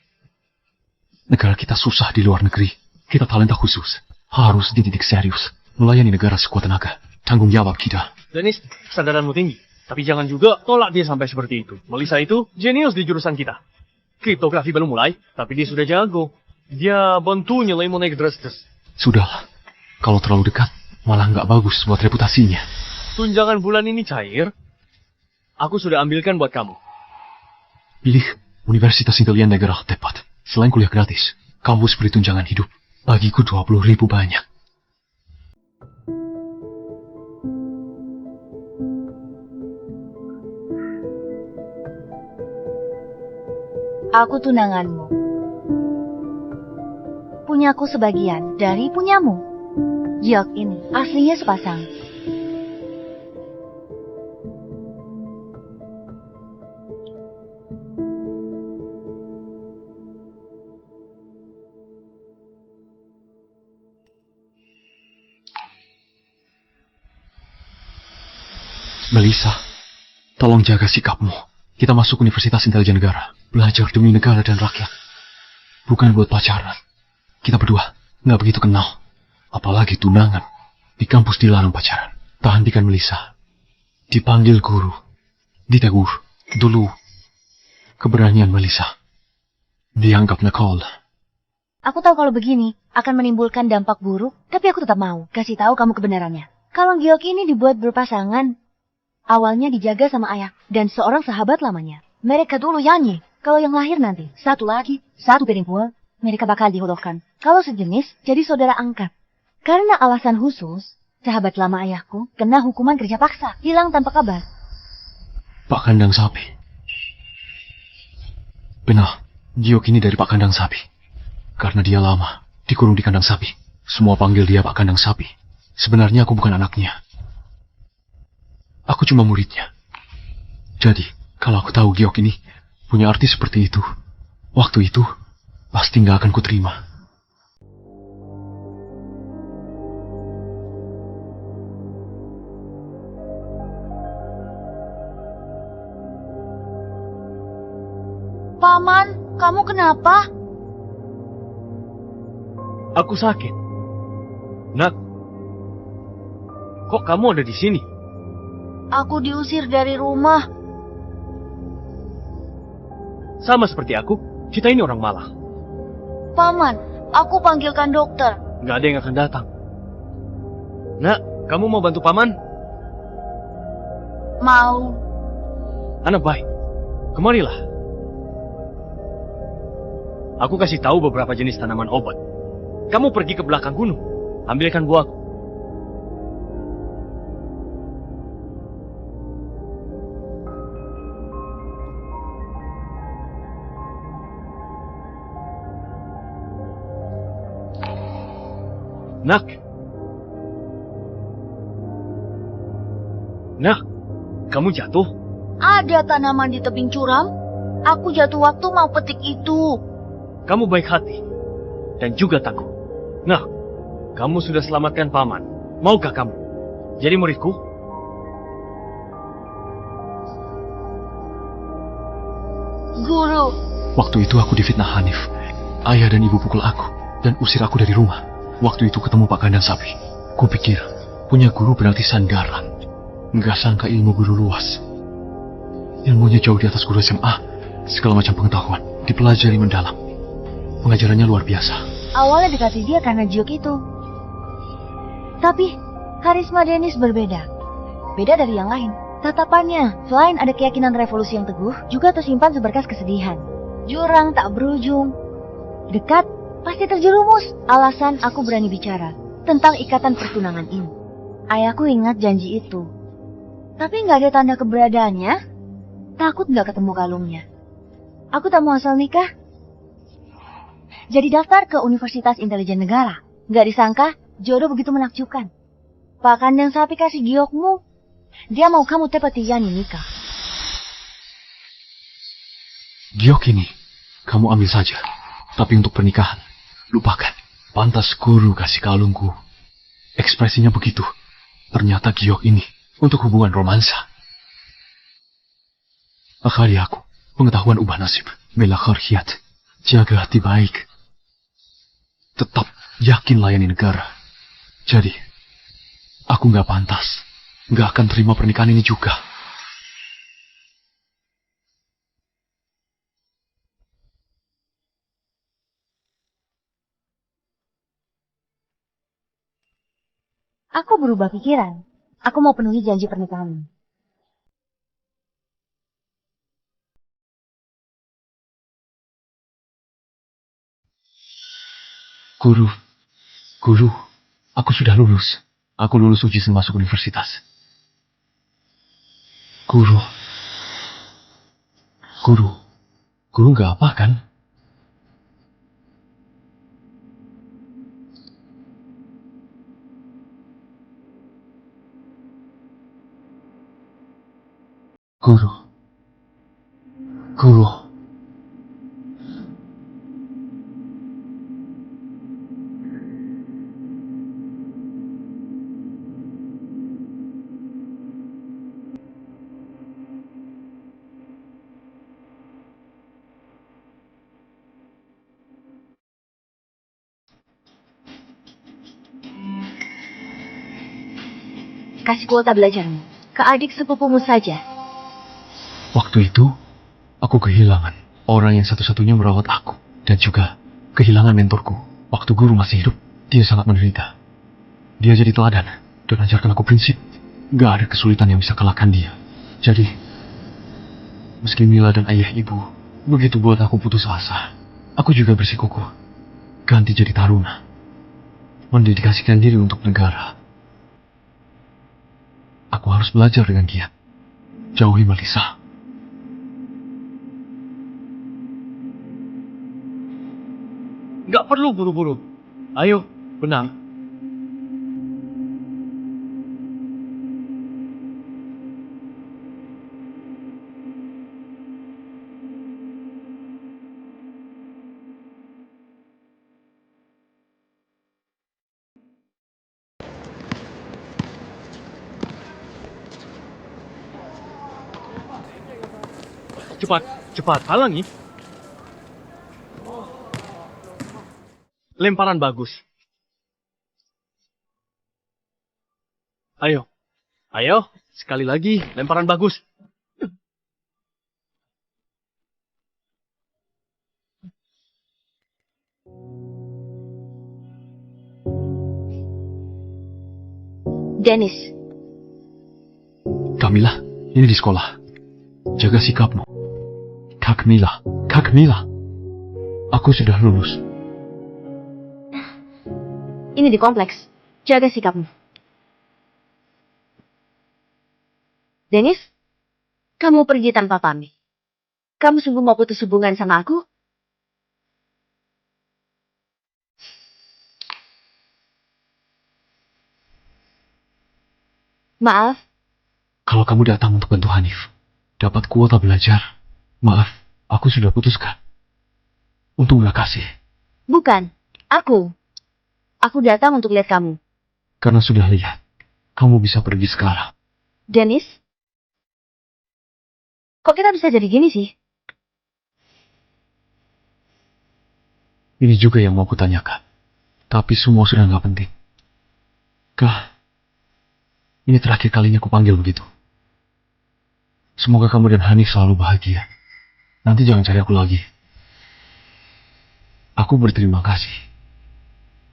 Negara kita susah di luar negeri. Kita talenta khusus. Harus dididik serius. Melayani negara sekuat tenaga. Tanggung jawab kita.
Dennis, kesadaranmu tinggi. Tapi jangan juga tolak dia sampai seperti itu. Melissa itu jenius di jurusan kita. Kriptografi belum mulai, tapi dia sudah jago. Dia bantu nilaimu naik drastis.
Sudahlah. Kalau terlalu dekat, malah nggak bagus buat reputasinya.
Tunjangan bulan ini cair. Aku sudah ambilkan buat kamu.
Pilih Universitas Intelijen Negara tepat. Selain kuliah gratis, kampus beri tunjangan hidup. Bagiku 20.000 banyak.
Aku tunanganmu. Punyaku sebagian dari punyamu. Giok ini aslinya sepasang.
Melissa, tolong jaga sikapmu. Kita masuk Universitas Intelijen Negara. Belajar demi negara dan rakyat. Bukan buat pacaran. Kita berdua nggak begitu kenal. Apalagi tunangan. Di kampus dilarang pacaran. Tak hentikan Melissa. Dipanggil guru. Ditegur. Dulu. Keberanian Melissa. Dianggap nakal.
Aku tahu kalau begini akan menimbulkan dampak buruk, tapi aku tetap mau kasih tahu kamu kebenarannya. Kalau Giok ini dibuat berpasangan, awalnya dijaga sama ayah dan seorang sahabat lamanya. Mereka dulu nyanyi. Kalau yang lahir nanti, satu lagi, satu piring full, mereka bakal dihodohkan. Kalau sejenis, jadi saudara angkat. Karena alasan khusus, sahabat lama ayahku kena hukuman kerja paksa, hilang tanpa kabar.
Pak Kandang Sapi. Benar, Giok ini dari Pak Kandang Sapi. Karena dia lama, dikurung di kandang sapi. Semua panggil dia Pak Kandang Sapi. Sebenarnya aku bukan anaknya. Aku cuma muridnya. Jadi, kalau aku tahu Giok ini punya arti seperti itu, waktu itu pasti nggak akan kuterima.
Paman, kamu kenapa?
Aku sakit. Nak, kok kamu ada di sini?
Aku diusir dari rumah.
Sama seperti aku, kita ini orang Malang.
Paman, aku panggilkan dokter.
Nggak ada yang akan datang. Nak, kamu mau bantu paman?
Mau.
Anak baik. Kemarilah. Aku kasih tahu beberapa jenis tanaman obat. Kamu pergi ke belakang gunung. Ambilkan buahku. Nak, kamu jatuh?
Ada tanaman di tebing curam. Aku jatuh waktu mau petik itu.
Kamu baik hati dan juga takut. Nah, kamu sudah selamatkan paman. Maukah kamu jadi muridku?
Guru,
Waktu itu aku difitnah Hanif. Ayah dan ibu pukul aku dan usir aku dari rumah. Waktu itu ketemu Pak Kandang Sapi. Kupikir punya guru berarti sandaran. Nggak sangka ilmu guru luas. Ilmunya jauh di atas guru SMA. Segala macam pengetahuan dipelajari mendalam. Pengajarannya luar biasa.
awalnya dekati dia karena Jiok itu. Tapi, karisma Dennis berbeda. Beda dari yang lain. Tatapannya, selain ada keyakinan revolusi yang teguh, juga tersimpan seberkas kesedihan. Jurang tak berujung. Dekat, pasti terjerumus. Alasan aku berani bicara tentang ikatan pertunangan ini. Ayahku ingat janji itu. Tapi nggak ada tanda keberadaannya. Takut nggak ketemu kalungnya. Aku tak mau asal nikah. Jadi daftar ke Universitas Intelijen Negara. Nggak disangka, jodoh begitu menakjubkan. Pak Kandang Sapi kasih giokmu. Dia mau kamu tepati Yani nikah.
Giok ini, kamu ambil saja. Tapi untuk pernikahan, lupakan. Pantas guru kasih kalungku. Ekspresinya begitu. Ternyata giok ini untuk hubungan romansa. Akhari aku, pengetahuan ubah nasib. Bela kharhiat. Jaga hati baik. Tetap yakin layani negara. Jadi, aku nggak pantas. Nggak akan terima pernikahan ini juga.
Aku berubah pikiran. Aku mau penuhi janji pernikahan.
Guru, aku sudah lulus. Aku lulus ujian masuk universitas. Guru nggak apa kan? Guru.
Kasih kuota belajarmu ke adik sepupumu saja.
Waktu itu, aku kehilangan orang yang satu-satunya merawat aku. Dan juga kehilangan mentorku. Waktu guru masih hidup, dia sangat menderita. Dia jadi teladan dan ajarkan aku prinsip. Gak ada kesulitan yang bisa kalahkan dia. Jadi, meski Mila dan ayah ibu begitu buat aku putus asa, aku juga bersikukuh ganti jadi taruna. Mendedikasikan diri untuk negara. Aku harus belajar dengan giat. Jauhi Melisa.
Nggak perlu buru-buru. Ayo, benang. Cepat, halangi. Lemparan bagus. Ayo, sekali lagi, lemparan bagus.
Dennis,
Kamila, ini di sekolah. Jaga sikapmu. Kak Mila, Kak Mila. Aku sudah lulus.
Ini di kompleks. Jaga sikapmu. Dennis, kamu pergi tanpa pamit. Kamu sungguh mau putus hubungan sama aku? Maaf,
Kalau kamu datang untuk bantu Hanif, dapat kuota belajar. Maaf, aku sudah putuskan. Untuk gak kasih.
bukan. Aku. Aku datang untuk lihat kamu.
Karena sudah lihat, kamu bisa pergi sekarang.
Dennis? Kok kita bisa jadi gini sih?
Ini juga yang mau kutanyakan. Tapi semua sudah gak penting. Kak, ini terakhir kalinya aku panggil begitu. Semoga kamu dan Hanif selalu bahagia. Nanti jangan cari aku lagi. Aku berterima kasih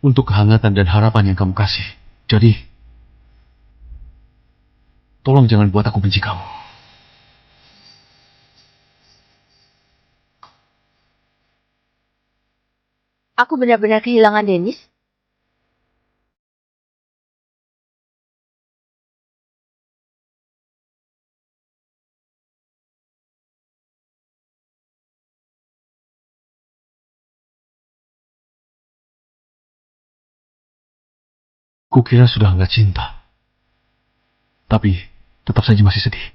untuk kehangatan dan harapan yang kamu kasih. Jadi, tolong jangan buat aku benci kamu.
Aku benar-benar kehilangan Dennis.
Kukira sudah nggak cinta. Tapi, tetap saja masih sedih.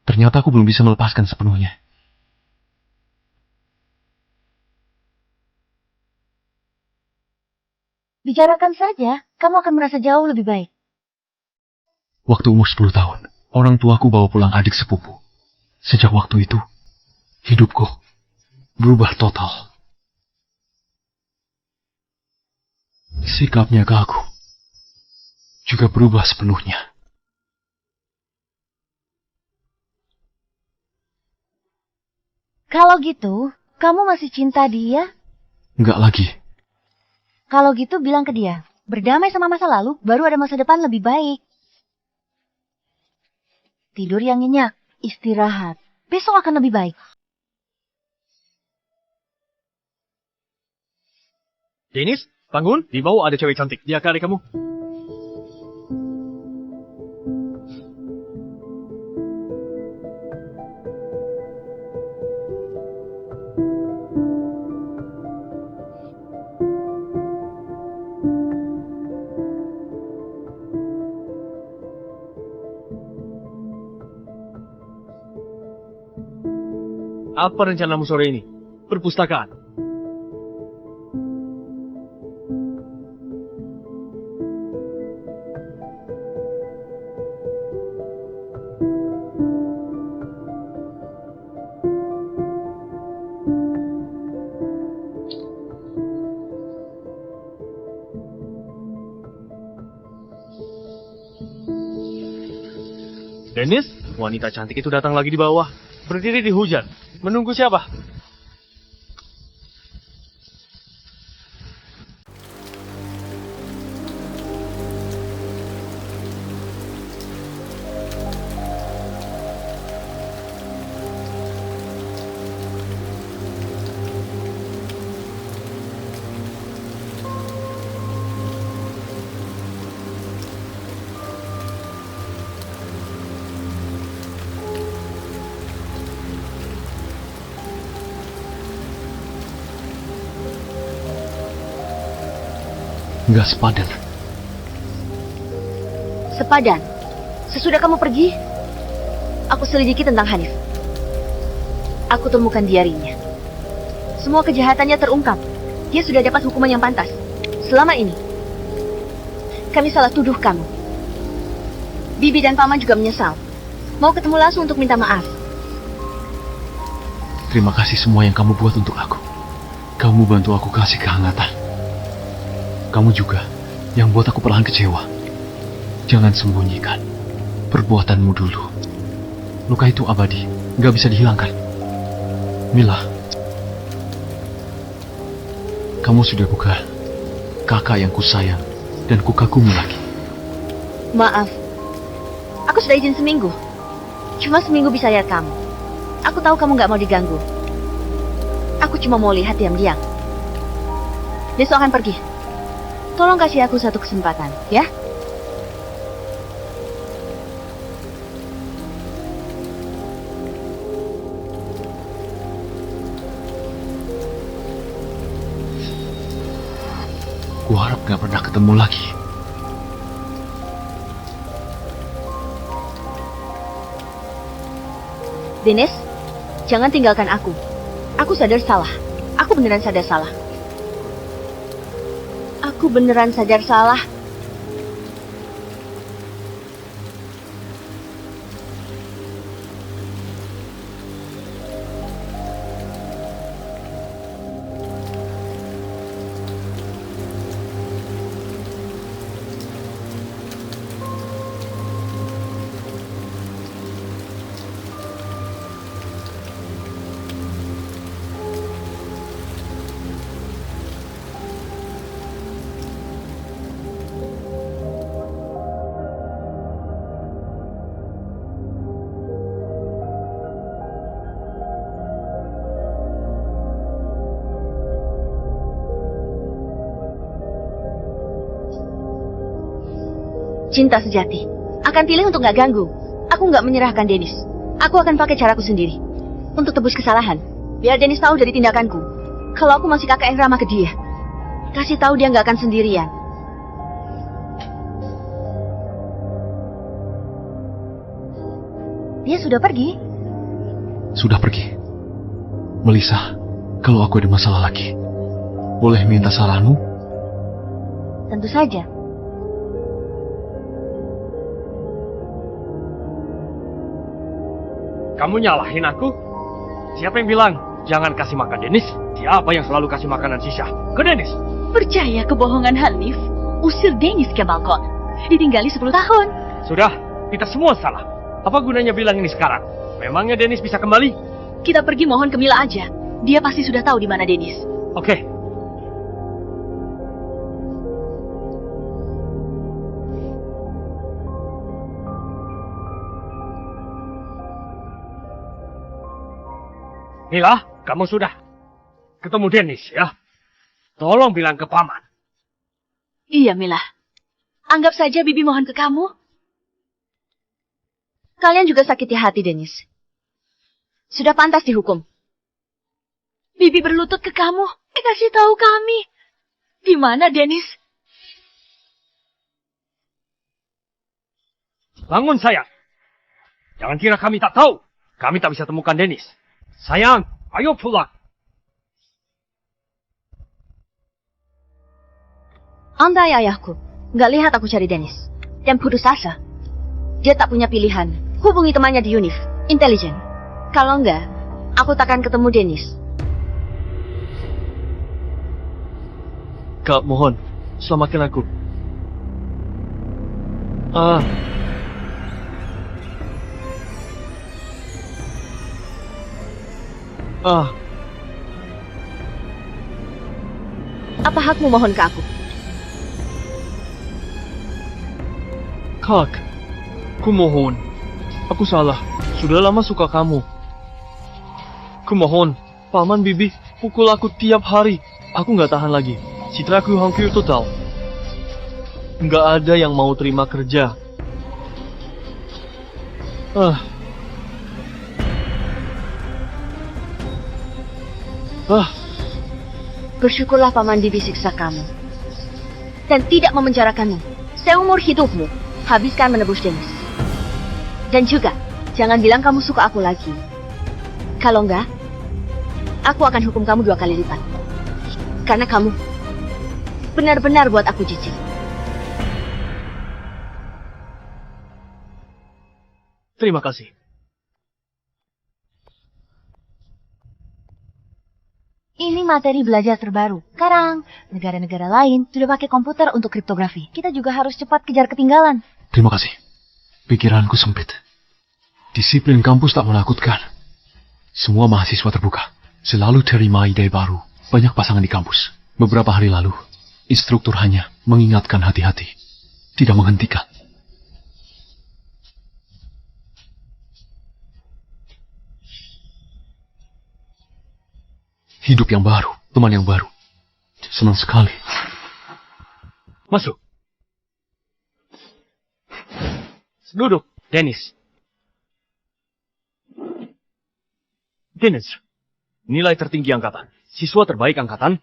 Ternyata aku belum bisa melepaskan sepenuhnya.
Bicarakan saja, kamu akan merasa jauh lebih baik.
Waktu umur 10 tahun, orang tuaku bawa pulang adik sepupu. Sejak waktu itu, hidupku berubah total. Sikapnya ke aku juga berubah sepenuhnya.
Kalau gitu, kamu masih cinta dia?
Nggak lagi.
Kalau gitu bilang ke dia, berdamai sama masa lalu, baru ada masa depan lebih baik. Tidur yang nyenyak, istirahat. Besok akan lebih baik.
Dennis, bangun. Di bawah ada cewek cantik. Dia kali kamu. Apa rencanamu sore ini? Perpustakaan. Dennis, wanita cantik itu datang lagi di bawah. Berdiri di hujan. Menunggu siapa?
Nggak sepadan.
Sepadan. Sesudah kamu pergi, aku selidiki tentang Hanif. Aku temukan diarinya. Semua kejahatannya terungkap. Dia sudah dapat hukuman yang pantas. Selama ini, kami salah tuduh kamu. Bibi dan Paman juga menyesal. Mau ketemu langsung untuk minta maaf.
Terima kasih semua yang kamu buat untuk aku. Kamu bantu aku kasih kehangatan. Kamu juga yang buat aku perlahan kecewa. Jangan sembunyikan perbuatanmu dulu. Luka itu abadi, gak bisa dihilangkan. Mila, kamu sudah bukan kakak yang kusayang dan kukagumi lagi.
Maaf, aku sudah izin seminggu. Cuma seminggu bisa lihat kamu. Aku tahu kamu nggak mau diganggu. Aku cuma mau lihat diam-diam. Besok akan pergi. Tolong kasih aku satu kesempatan, ya?
Ku harap gak pernah ketemu lagi.
Dennis, jangan tinggalkan aku. Aku sadar salah. Aku beneran sadar salah. Aku beneran sadar salah. Cinta sejati. Akan pilih untuk gak ganggu. Aku gak menyerahkan Dennis. Aku akan pakai caraku sendiri. Untuk tebus kesalahan. Biar Dennis tahu dari tindakanku. Kalau aku masih kakak yang ramah ke dia. Kasih tahu dia gak akan sendirian.
Dia sudah pergi.
Sudah pergi. Melissa, kalau aku ada masalah lagi, boleh minta saranmu?
Tentu saja.
Kamu nyalahin aku? Siapa yang bilang jangan kasih makan Dennis? Siapa yang selalu kasih makanan Sisha ke Dennis?
Percaya kebohongan Hanif. Usir Dennis ke balkon. Ditinggali 10 tahun.
Sudah, kita semua salah. Apa gunanya bilang ini sekarang? Memangnya Dennis bisa kembali?
Kita pergi mohon ke Mila aja. Dia pasti sudah tahu di mana Dennis.
Oke. Mila, kamu sudah ketemu Dennis ya? Tolong bilang ke paman.
Iya, Mila. Anggap saja Bibi mohon ke kamu.
Kalian juga sakiti hati, Dennis. Sudah pantas dihukum.
Bibi berlutut ke kamu. Kasih tahu kami. Di mana Dennis?
Bangun, sayang. Jangan kira kami tak tahu. Kami tak bisa temukan Dennis. Sayang, ayo pulang.
Andai ayahku nggak lihat aku cari Dennis dan putus asa, dia tak punya pilihan. Hubungi temannya di Unif, intelijen. Kalau enggak, aku takkan ketemu Dennis.
Kak, mohon, selamatkan aku.
Apa hakmu mohon ke aku?
Kak, ku mohon. Aku salah. Sudah lama suka kamu. Ku mohon, Paman Bibi pukul aku tiap hari. Aku nggak tahan lagi. Citraku hancur total. Nggak ada yang mau terima kerja.
Bersyukurlah Paman Bibi siksa kamu dan tidak memenjarakanmu. Seumur hidupmu habiskan menebus Dennis. Dan juga jangan bilang kamu suka aku lagi. Kalau enggak, aku akan hukum kamu 2 kali lipat. Karena kamu benar-benar buat aku jijik.
Terima kasih.
Ini materi belajar terbaru. Sekarang, negara-negara lain sudah pakai komputer untuk kriptografi. Kita juga harus cepat kejar ketinggalan.
Terima kasih. Pikiranku sempit. Disiplin kampus tak menakutkan. Semua mahasiswa terbuka. Selalu terima ide baru. Banyak pasangan di kampus. Beberapa hari lalu, instruktur hanya mengingatkan hati-hati. Tidak menghentikan. Hidup yang baru, teman yang baru. Senang sekali.
Masuk. Duduk, Dennis. Dennis, nilai tertinggi angkatan. Siswa terbaik angkatan.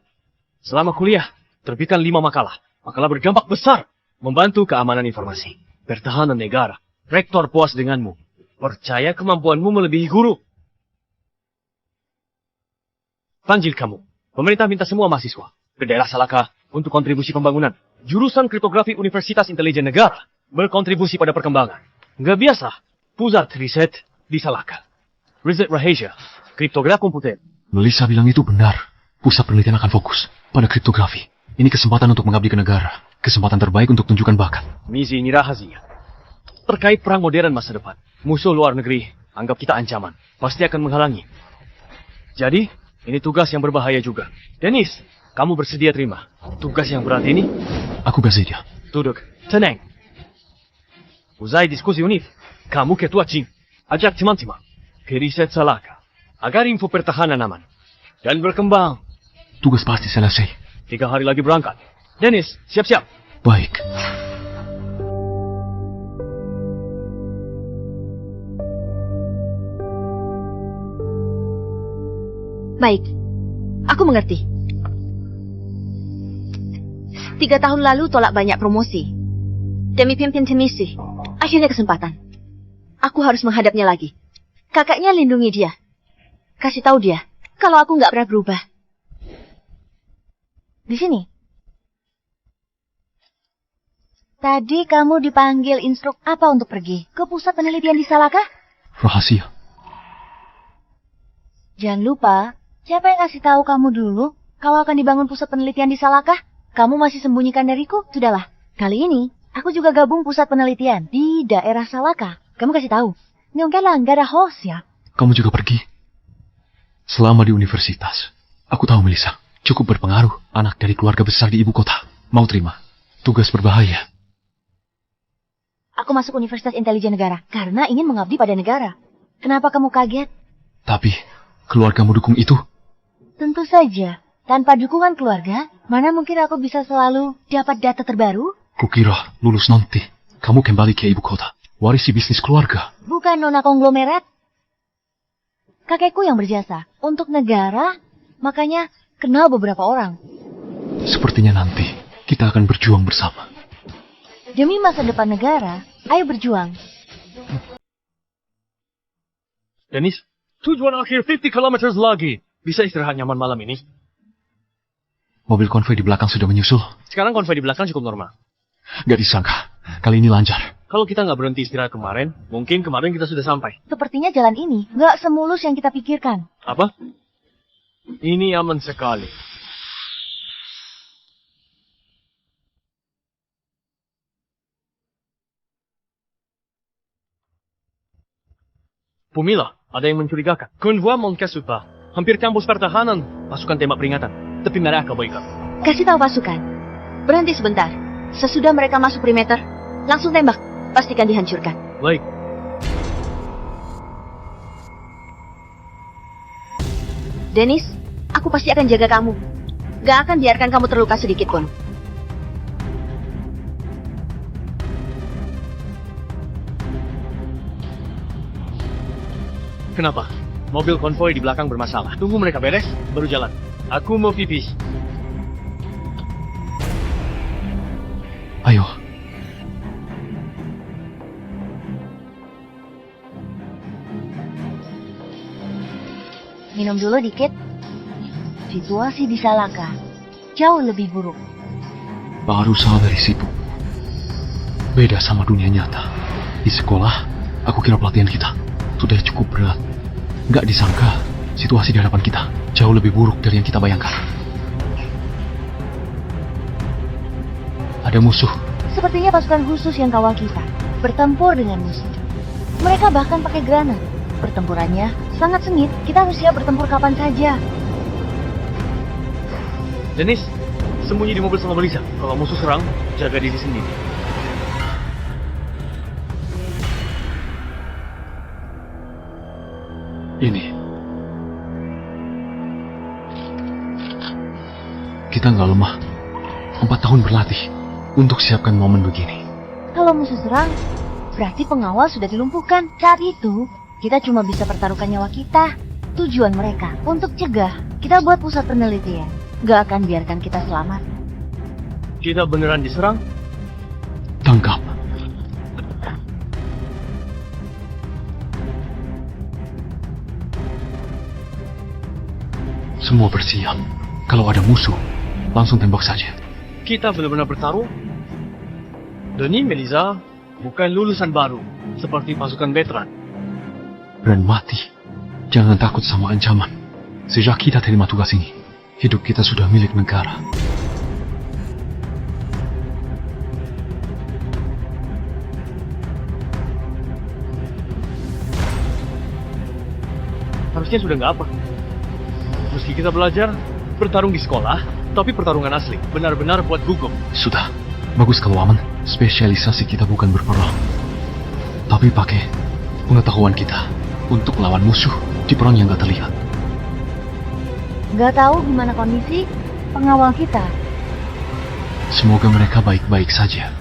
Selama kuliah, terbitkan 5 makalah. Makalah berdampak besar. Membantu keamanan informasi. Pertahanan negara. Rektor puas denganmu. Percaya kemampuanmu melebihi guru. Panggil kamu. Pemerintah minta semua mahasiswa ke daerah Salaka untuk kontribusi pembangunan. Jurusan Kriptografi Universitas Intelijen Negara berkontribusi pada perkembangan. Nggak biasa, pusat riset di Salaka. Riset Rahasia, kriptografi komputer.
Melissa bilang itu benar. Pusat penelitian akan fokus pada kriptografi. Ini kesempatan untuk mengabdi ke negara. Kesempatan terbaik untuk tunjukkan bakat.
Misi ini rahasia. Terkait perang modern masa depan. Musuh luar negeri anggap kita ancaman. Pasti akan menghalangi. Jadi, ini tugas yang berbahaya juga. Dennis, kamu bersedia terima tugas yang berat ini?
Aku bersedia.
Duduk, tenang. Usai diskusi unif, kamu ketua Cing. Ajak teman-teman ke riset Salaka. Agar info pertahanan aman. Dan berkembang.
Tugas pasti selesai.
3 hari lagi berangkat. Dennis, siap-siap.
Baik.
Baik, aku mengerti. 3 tahun lalu tolak banyak promosi. Demi pimpin tim misi. Akhirnya kesempatan. Aku harus menghadapnya lagi. Kakaknya lindungi dia. Kasih tahu dia, kalau aku nggak pernah berubah.
Di sini. Tadi kamu dipanggil instruk apa untuk pergi? Ke pusat penelitian di Salaka?
Rahasia.
Jangan lupa, siapa yang kasih tahu kamu dulu kalau akan dibangun pusat penelitian di Salaka? Kamu masih sembunyikan dariku? Sudahlah, kali ini aku juga gabung pusat penelitian di daerah Salaka. Kamu kasih tahu. Enggak lah, nggak ada host ya.
Kamu juga pergi. Selama di universitas, aku tahu Melissa cukup berpengaruh. Anak dari keluarga besar di ibu kota. Mau terima. Tugas berbahaya.
Aku masuk Universitas Intelijen Negara karena ingin mengabdi pada negara. Kenapa kamu kaget?
Tapi, keluargamu dukung itu?
Tentu saja. Tanpa dukungan keluarga, mana mungkin aku bisa selalu dapat data terbaru?
Kukira lulus nanti, kamu kembali ke ibu kota. Warisi bisnis keluarga.
Bukan nona konglomerat. Kakekku yang berjasa untuk negara, makanya kenal beberapa orang.
Sepertinya nanti kita akan berjuang bersama.
Demi masa depan negara, ayo berjuang.
Dennis, tujuan akhir 50 km lagi. Bisa istirahat nyaman malam ini?
Mobil konvoi di belakang sudah menyusul.
Sekarang konvoi di belakang cukup normal.
Gak disangka, kali ini lancar.
Kalau kita nggak berhenti istirahat kemarin, mungkin kemarin kita sudah sampai.
Sepertinya jalan ini nggak semulus yang kita pikirkan.
Apa? Ini aman sekali. Pumila, ada yang mencurigakan. Konvoi Monkasupa, hampir kampus pertahanan. Pasukan tembak peringatan, tapi mereka boykot.
Kasih tahu pasukan. Berhenti sebentar. Sesudah mereka masuk perimeter, langsung tembak. Pastikan dihancurkan.
Baik.
Dennis, aku pasti akan jaga kamu. Gak akan biarkan kamu terluka sedikit pun.
Kenapa? Mobil konvoi di belakang bermasalah. Tunggu mereka beres, baru jalan. Aku mau pipis.
Ayo.
Minum dulu dikit. Situasi di Salaka jauh lebih buruk.
Baru sadar sibuk. Beda sama dunia nyata. Di sekolah, aku kira pelatihan kita sudah cukup berat. Nggak disangka, situasi di hadapan kita jauh lebih buruk dari yang kita bayangkan. Ada musuh.
Sepertinya pasukan khusus yang kawal kita bertempur dengan musuh. Mereka bahkan pakai granat. Pertempurannya sangat sengit. Kita harus siap bertempur kapan saja.
Dennis, sembunyi di mobil sama Melissa. Kalau musuh serang, jaga diri sendiri.
Ini. kita nggak lemah. 4 tahun berlatih untuk siapkan momen begini.
Kalau musuh serang, berarti pengawal sudah dilumpuhkan. Saat itu, kita cuma bisa pertaruhkan nyawa kita. Tujuan mereka untuk cegah. Kita buat pusat penelitian. Gak akan biarkan kita selamat.
Kita beneran diserang?
Tangkap. Semua bersiap. Kalau ada musuh, langsung tembak saja.
Kita benar-benar bertarung? Denis Melisa bukan lulusan baru, seperti pasukan veteran.
Dan mati. Jangan takut sama ancaman. Sejak kita terima tugas ini, hidup kita sudah milik negara.
Harusnya sudah nggak apa. Meski kita belajar bertarung di sekolah, tapi pertarungan asli, benar-benar buat gugup.
Sudah. Bagus kalau aman. Spesialisasi kita bukan berperang, tapi pakai pengetahuan kita untuk lawan musuh di perang yang gak terlihat.
Gak tahu gimana kondisi pengawal kita.
Semoga mereka baik-baik saja.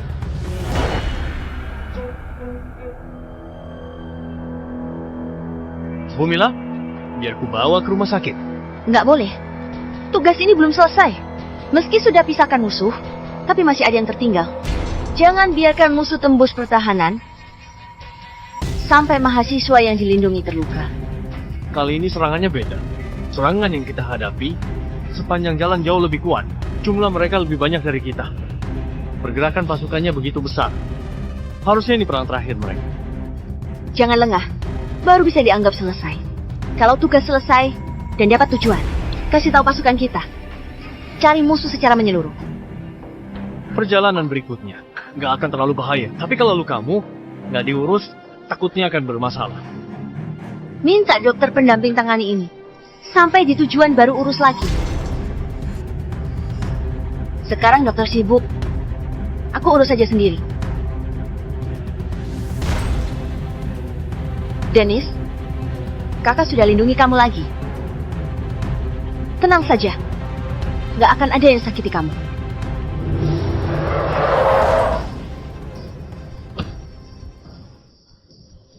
Bu Mila, biar ku bawa ke rumah sakit.
Nggak boleh. Tugas ini belum selesai. Meski sudah pisahkan musuh, tapi masih ada yang tertinggal. Jangan biarkan musuh tembus pertahanan sampai mahasiswa yang dilindungi terluka.
Kali ini serangannya beda. Serangan yang kita hadapi sepanjang jalan jauh lebih kuat. Jumlah mereka lebih banyak dari kita. Pergerakan pasukannya begitu besar. Harusnya ini perang terakhir mereka.
Jangan lengah. Baru bisa dianggap selesai. Kalau tugas selesai dan dapat tujuan, kasih tahu pasukan kita. Cari musuh secara menyeluruh.
Perjalanan berikutnya nggak akan terlalu bahaya. Tapi kalau kamu nggak diurus, takutnya akan bermasalah.
Minta dokter pendamping tangani ini. Sampai di tujuan baru urus lagi. Sekarang dokter sibuk. Aku urus saja sendiri. Dennis, kakak sudah lindungi kamu lagi. Tenang saja. Gak akan ada yang sakiti kamu.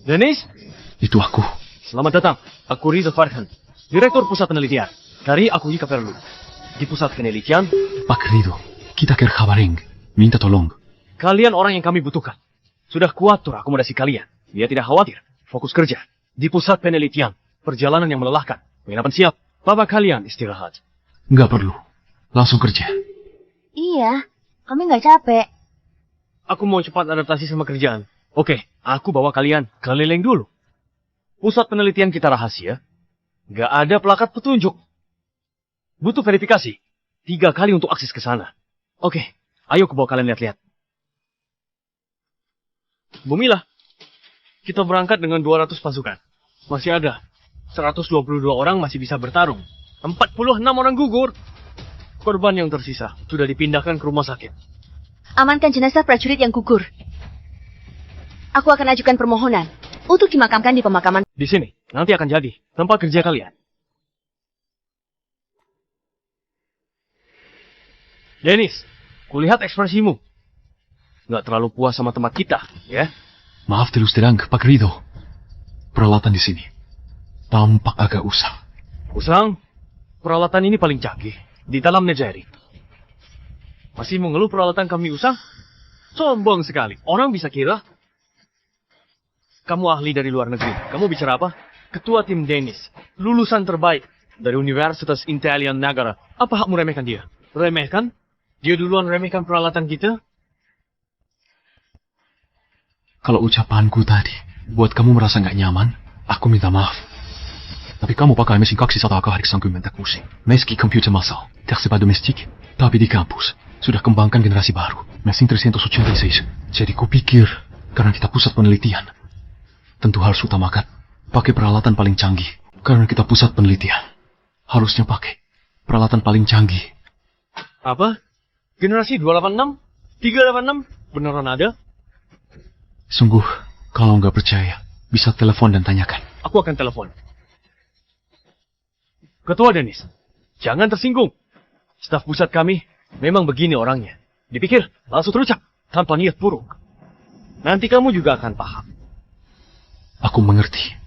Dennis,
Itu aku.
selamat datang. Aku Riza Farhan, Direktur Pusat Penelitian dari Akui Kaperlu. Di Pusat Penelitian,
Pak Rido, kita ke Khabaring. Minta tolong.
kalian orang yang kami butuhkan. Sudah kuatur akomodasi kalian. Dia tidak khawatir. Fokus kerja. Di Pusat Penelitian, perjalanan yang melelahkan. Penginapan siap. Bapak kalian istirahat.
Nggak perlu. Langsung kerja.
Iya, kami nggak capek.
Aku mau cepat adaptasi sama kerjaan. Oke, aku bawa kalian keliling dulu. Pusat penelitian kita rahasia. Gak ada plakat petunjuk. Butuh verifikasi. 3 kali untuk akses ke sana. Oke, ayo aku bawa kalian lihat-lihat. Bu Mila, kita berangkat dengan 200 pasukan. Masih ada 122 orang masih bisa bertarung. 46 orang gugur. Korban yang tersisa sudah dipindahkan ke rumah sakit.
Amankan jenazah prajurit yang gugur. Aku akan ajukan permohonan untuk dimakamkan di pemakaman.
Di sini, nanti akan jadi tempat kerja kalian. Dennis, kulihat ekspresimu. Nggak terlalu puas sama tempat kita, ya?
Maaf terus terang, Pak Rido. Peralatan di sini tampak agak usang.
Usang, peralatan ini paling canggih di dalam negeri. Masih mengeluh peralatan kami usang? Sombong sekali. Orang bisa kira kamu ahli dari luar negeri. Kamu bicara apa? Ketua tim Dennis, lulusan terbaik dari Universitas Italian Nagara. Apa hakmu remehkan dia? Remehkan? Dia duluan remehkan peralatan kita?
Kalau ucapanku tadi buat kamu merasa nggak nyaman, aku minta maaf. Tapi kamu pakai mesin kaksi 186 meski komputer massal, tersebar domestik, tapi di kampus sudah kembangkan generasi baru, mesin 386. Jadi kupikir karena kita pusat penelitian, tentu harus utamakan pakai peralatan paling canggih. Karena kita pusat penelitian, harusnya pakai peralatan paling canggih.
Apa? Generasi 286? 386? Beneran ada?
Sungguh, kalau nggak percaya, bisa telepon dan tanyakan.
Aku akan telepon. Ketua Dennis, jangan tersinggung. Staf pusat kami memang begini orangnya. Dipikir langsung terucap tanpa niat buruk. Nanti kamu juga akan paham.
Aku mengerti.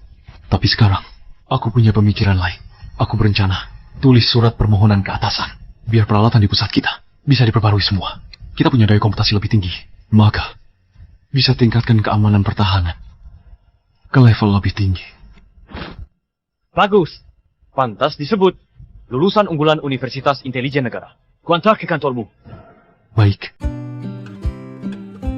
Tapi sekarang, aku punya pemikiran lain. Aku berencana tulis surat permohonan ke atasan. Biar peralatan di pusat kita bisa diperbarui semua. Kita punya daya komputasi lebih tinggi. Maka, bisa tingkatkan keamanan pertahanan ke level lebih tinggi.
Bagus. Pantas disebut lulusan unggulan Universitas Intelijen Negara. Kuantar ke kantormu.
Baik,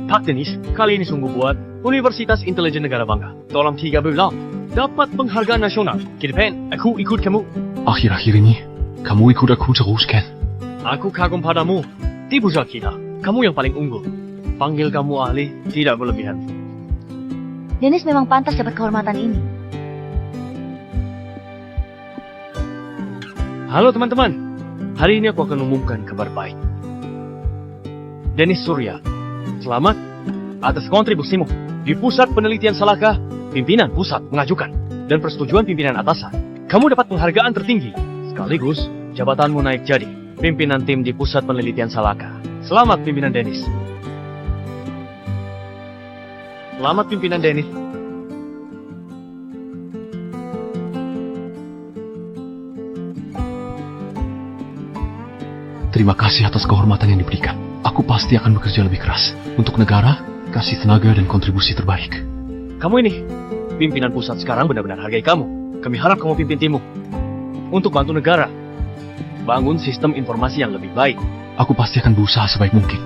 Pak Denis, kali ini sungguh buat Universitas Intelijen Negara bangga. Dalam 3 bulan, dapat penghargaan nasional. Kedepan, aku ikut kamu.
akhir-akhir ini, kamu ikut aku terus, Ken.
Aku kagum padamu. Di pusat kita, kamu yang paling unggul. Panggil kamu ahli, tidak berlebihan.
Dennis memang pantas dapat kehormatan ini.
Halo teman-teman, hari ini aku akan umumkan kabar baik. Dennis Surya, selamat atas kontribusimu. Di Pusat Penelitian Salaka, pimpinan pusat mengajukan dan persetujuan pimpinan atasan. Kamu dapat penghargaan tertinggi, sekaligus jabatanmu naik jadi pimpinan tim di Pusat Penelitian Salaka. Selamat pimpinan Dennis. Selamat pimpinan Dennis.
Terima kasih atas kehormatan yang diberikan. Aku pasti akan bekerja lebih keras untuk negara, kasih tenaga dan kontribusi terbaik.
Kamu ini, pimpinan pusat sekarang benar-benar hargai kamu. Kami harap kamu pimpin timmu untuk bantu negara bangun sistem informasi yang lebih baik.
Aku pasti akan berusaha sebaik mungkin.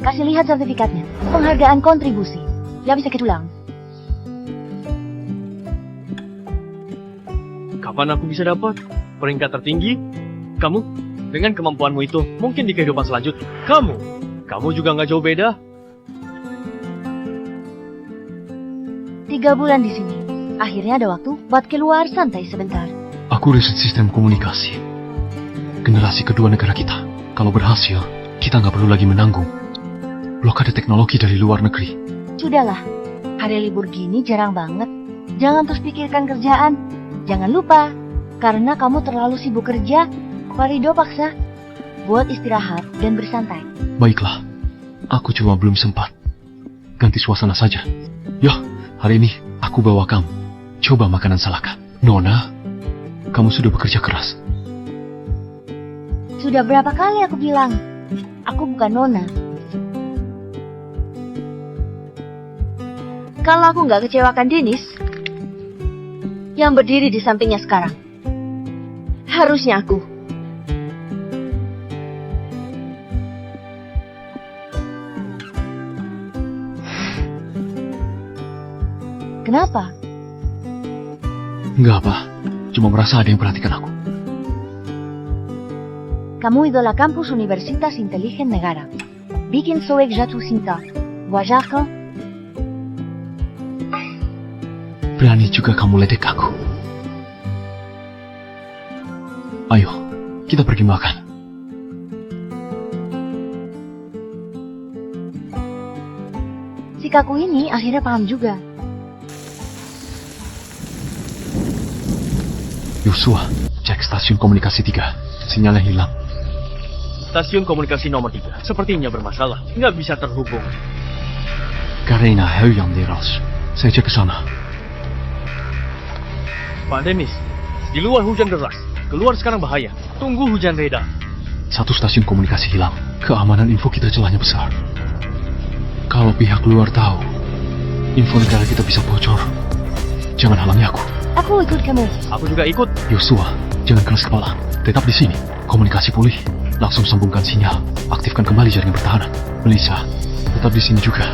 Kasih lihat sertifikatnya. Penghargaan kontribusi. Ya bisa ketulang.
Kapan aku bisa dapat peringkat tertinggi? Kamu, dengan kemampuanmu itu, mungkin di kehidupan selanjutnya. Kamu juga nggak jauh beda.
3 bulan di sini. Akhirnya ada waktu buat keluar santai sebentar.
Aku riset sistem komunikasi. Generasi kedua negara kita. Kalau berhasil, kita nggak perlu lagi menanggung blokade teknologi dari luar negeri.
Sudahlah, hari libur gini jarang banget. Jangan terus pikirkan kerjaan. Jangan lupa, karena kamu terlalu sibuk kerja, Farido paksa buat istirahat dan bersantai.
Baiklah, aku cuma belum sempat. Ganti suasana saja. Yah, hari ini aku bawa kamu. Coba makanan Salaka. Nona, kamu sudah bekerja keras.
Sudah berapa kali aku bilang, aku bukan Nona.
Kalau aku nggak kecewakan Dennis, yang berdiri di sampingnya sekarang, harusnya aku.
Kenapa?
Nggak apa, cuma merasa ada yang perhatikan aku.
Kamu idola kampus Universitas Intelijen Negara. Bikin soek jatuh cinta. Wajar kan?
Berani juga kamu ledek aku. Ayo, kita pergi makan.
Si kaku ini akhirnya paham juga.
Yosua, cek stasiun komunikasi 3. Sinyalnya hilang.
Stasiun komunikasi nomor 3 sepertinya bermasalah. Nggak bisa terhubung.
Karena Huyang Deros. Saya cek ke sana.
Pak Dennis, di luar hujan deras. Keluar sekarang bahaya. Tunggu hujan reda.
1 stasiun komunikasi hilang. Keamanan info kita celahnya besar. Kalau pihak luar tahu, info negara kita bisa bocor. Jangan halangi aku.
Aku ikut kamu.
Aku juga ikut.
Yosua, jangan keras kepala. Tetap di sini. Komunikasi pulih. Langsung sambungkan sinyal. Aktifkan kembali jaringan pertahanan. Melissa, tetap di sini juga.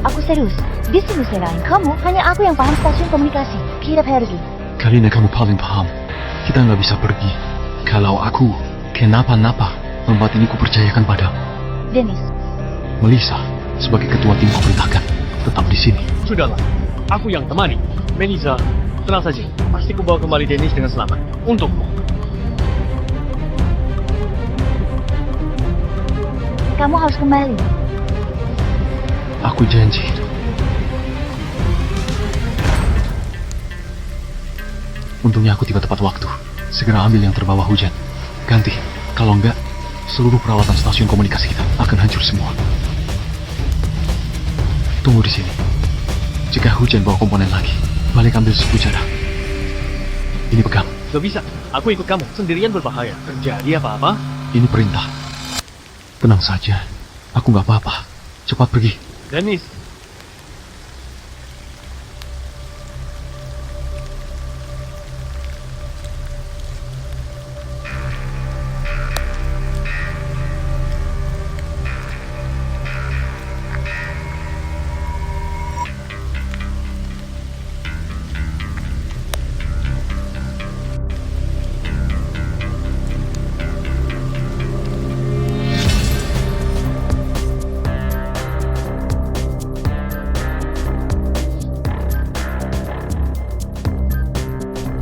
Aku serius. Di sini selain kamu, hanya aku yang paham stasiun komunikasi. Kita pergi.
Karina kamu paling paham. Kita nggak bisa pergi. Kalau aku kenapa-napa, tempat ini kupercayakan padamu.
Dennis,
Melissa, sebagai ketua tim kuperintahkan. Tetap di sini.
Sudahlah, aku yang temani. Melisa, tenang saja. Pasti kubawa kembali Dennis dengan selamat. Untukmu.
kamu harus kembali.
Aku janji. Untungnya aku tiba tepat waktu. Segera ambil yang terbawa hujan. Ganti. Kalau enggak, seluruh peralatan stasiun komunikasi kita akan hancur semua. Tunggu di sini. Jika hujan bawa komponen lagi, balik ambil suku cadang. Ini pegang.
Gak bisa. Aku ikut kamu. Sendirian berbahaya. Terjadi apa-apa?
Ini perintah. Tenang saja. Aku nggak apa-apa. Cepat pergi.
Dennis.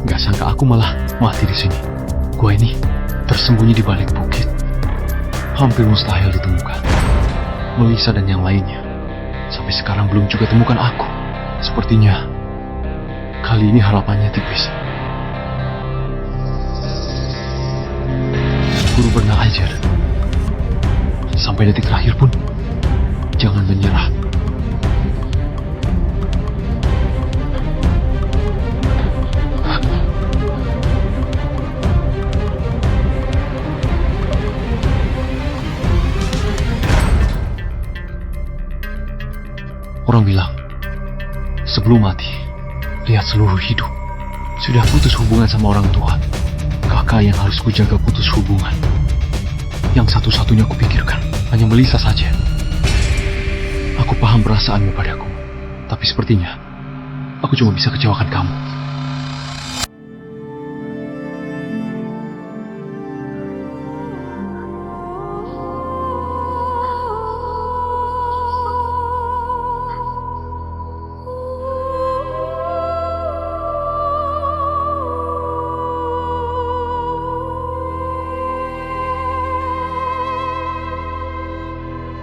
Gak sangka aku malah mati di sini. Gua ini tersembunyi di balik bukit. Hampir mustahil ditemukan. Melisa dan yang lainnya sampai sekarang belum juga temukan aku. Sepertinya kali ini harapannya tipis. Guru pernah ajar, sampai detik terakhir pun jangan menyerah. Orang bilang, sebelum mati, lihat seluruh hidup. Sudah putus hubungan sama orang tua. Kakak yang harus kujaga putus hubungan. Yang satu-satunya kupikirkan hanya Melisa saja. Aku paham perasaanmu padaku. Tapi sepertinya, aku cuma bisa kecewakan kamu.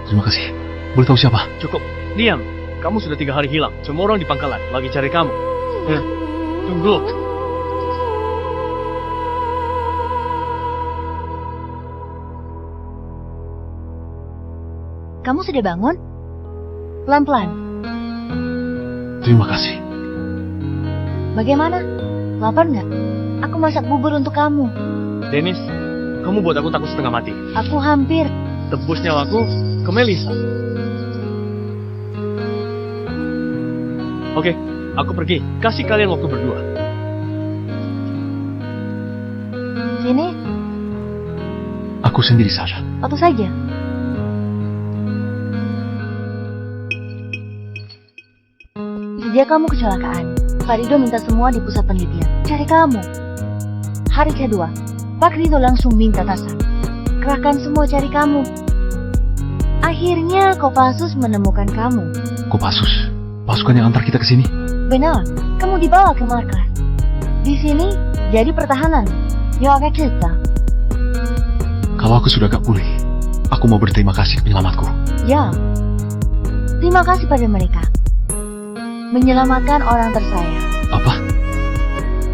Terima kasih. Boleh tahu siapa?
Cukup. Diam. Kamu sudah 3 hari hilang. Semua orang di pangkalan lagi cari kamu. Tunggu.
Kamu sudah bangun? Pelan-pelan.
Terima kasih.
Bagaimana? Lapar nggak? Aku masak bubur untuk kamu.
Dennis, kamu buat aku takut setengah mati.
Aku hampir.
Tebus nyawaku ke Melisa. Oke, aku pergi. Kasih kalian waktu berdua.
Sini,
Aku sendiri saja.
waktu saja. Sejak kamu kecelakaan, Pak Rido minta semua di pusat penelitian cari kamu. Hari kedua, Pak Rido langsung minta Tasan. Kerahkan semua cari kamu. Akhirnya Kopassus menemukan kamu.
Kopassus, pasukan yang antar kita ke sini.
Benar, kamu dibawa ke markas. Di sini jadi pertahanan. Jaga kita.
Kalau aku sudah gak pulih, aku mau berterima kasih ke penyelamatku.
Ya. Terima kasih pada mereka. Menyelamatkan orang tersayang.
Apa?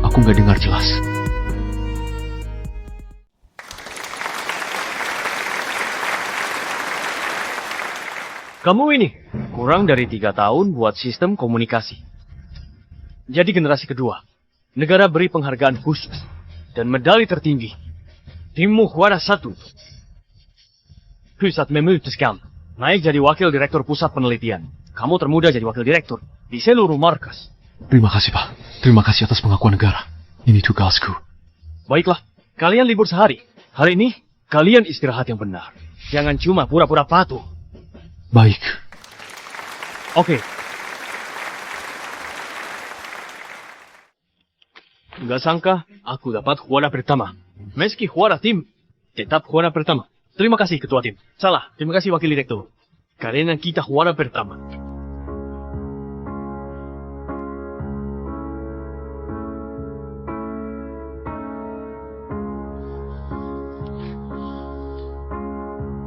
Aku gak dengar jelas.
Kamu ini kurang dari 3 tahun buat sistem komunikasi. Jadi generasi kedua, negara beri penghargaan khusus dan medali tertinggi. Timmu juara 1. Pusat memutuskan naik jadi wakil direktur pusat penelitian. Kamu termuda jadi wakil direktur di seluruh markas.
Terima kasih, Pak. Terima kasih atas pengakuan negara. Ini tugasku.
Baiklah, kalian libur sehari. Hari ini, kalian istirahat yang benar. Jangan cuma pura-pura patuh.
Baik.
Oke. Nggak sangka aku dapat juara pertama. Meski juara tim, tetap juara pertama. Terima kasih ketua tim. Salah, terima kasih wakil direktur. Karena kita juara pertama.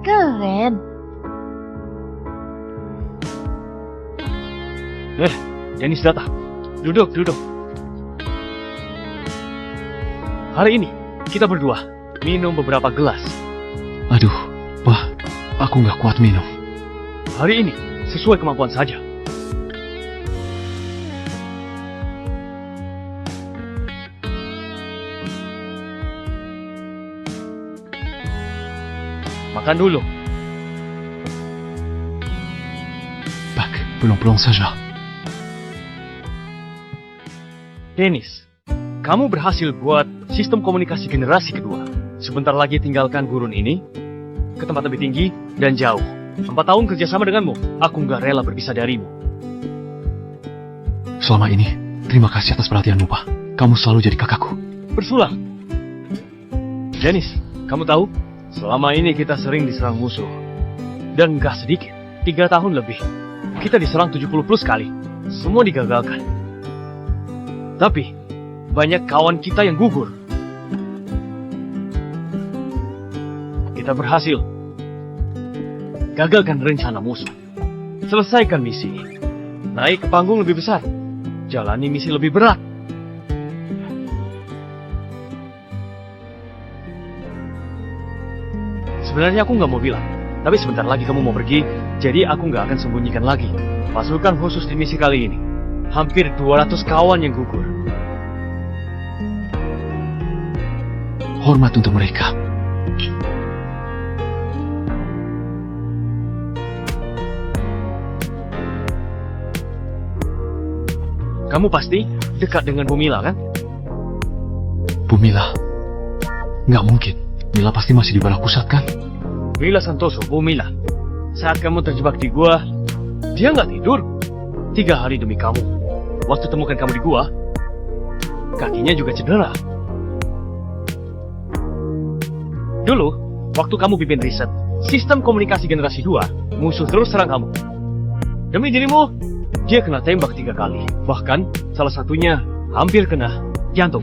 Keren.
Dennis datang. Duduk, duduk. Hari ini, kita berdua minum beberapa gelas.
Aduh, Pak, aku nggak kuat minum.
Hari ini, sesuai kemampuan saja. Makan dulu.
Pak, belum saja.
Dennis, kamu berhasil buat sistem komunikasi generasi kedua. Sebentar lagi tinggalkan gurun ini ke tempat lebih tinggi dan jauh. 4 tahun kerjasama denganmu, aku nggak rela berpisah darimu.
Selama ini, terima kasih atas perhatianmu, Pak. Kamu selalu jadi kakakku.
Bersulah. Dennis, kamu tahu, selama ini kita sering diserang musuh. Dan nggak sedikit, 3 tahun lebih. Kita diserang 70 plus kali. Semua digagalkan. Tapi, banyak kawan kita yang gugur. Kita berhasil. Gagalkan rencana musuh. Selesaikan misi. Naik ke panggung lebih besar. Jalani misi lebih berat. Sebenarnya aku nggak mau bilang. Tapi sebentar lagi kamu mau pergi. Jadi aku nggak akan sembunyikan lagi. Pasukan khusus di misi kali ini. Hampir 200 kawan yang gugur.
Hormat untuk mereka.
Kamu pasti dekat dengan Bu Mila, kan?
Bu Mila? Nggak mungkin. Mila pasti masih di Barak Pusat, kan?
Mila Santoso, Bu Mila. Saat kamu terjebak di gua, dia nggak tidur. 3 hari demi kamu. Waktu temukan kamu di gua, kakinya juga cedera. Dulu, waktu kamu pimpin riset, sistem komunikasi generasi 2, musuh terus serang kamu. Demi dirimu, dia kena tembak 3 kali. Bahkan, salah satunya hampir kena jantung.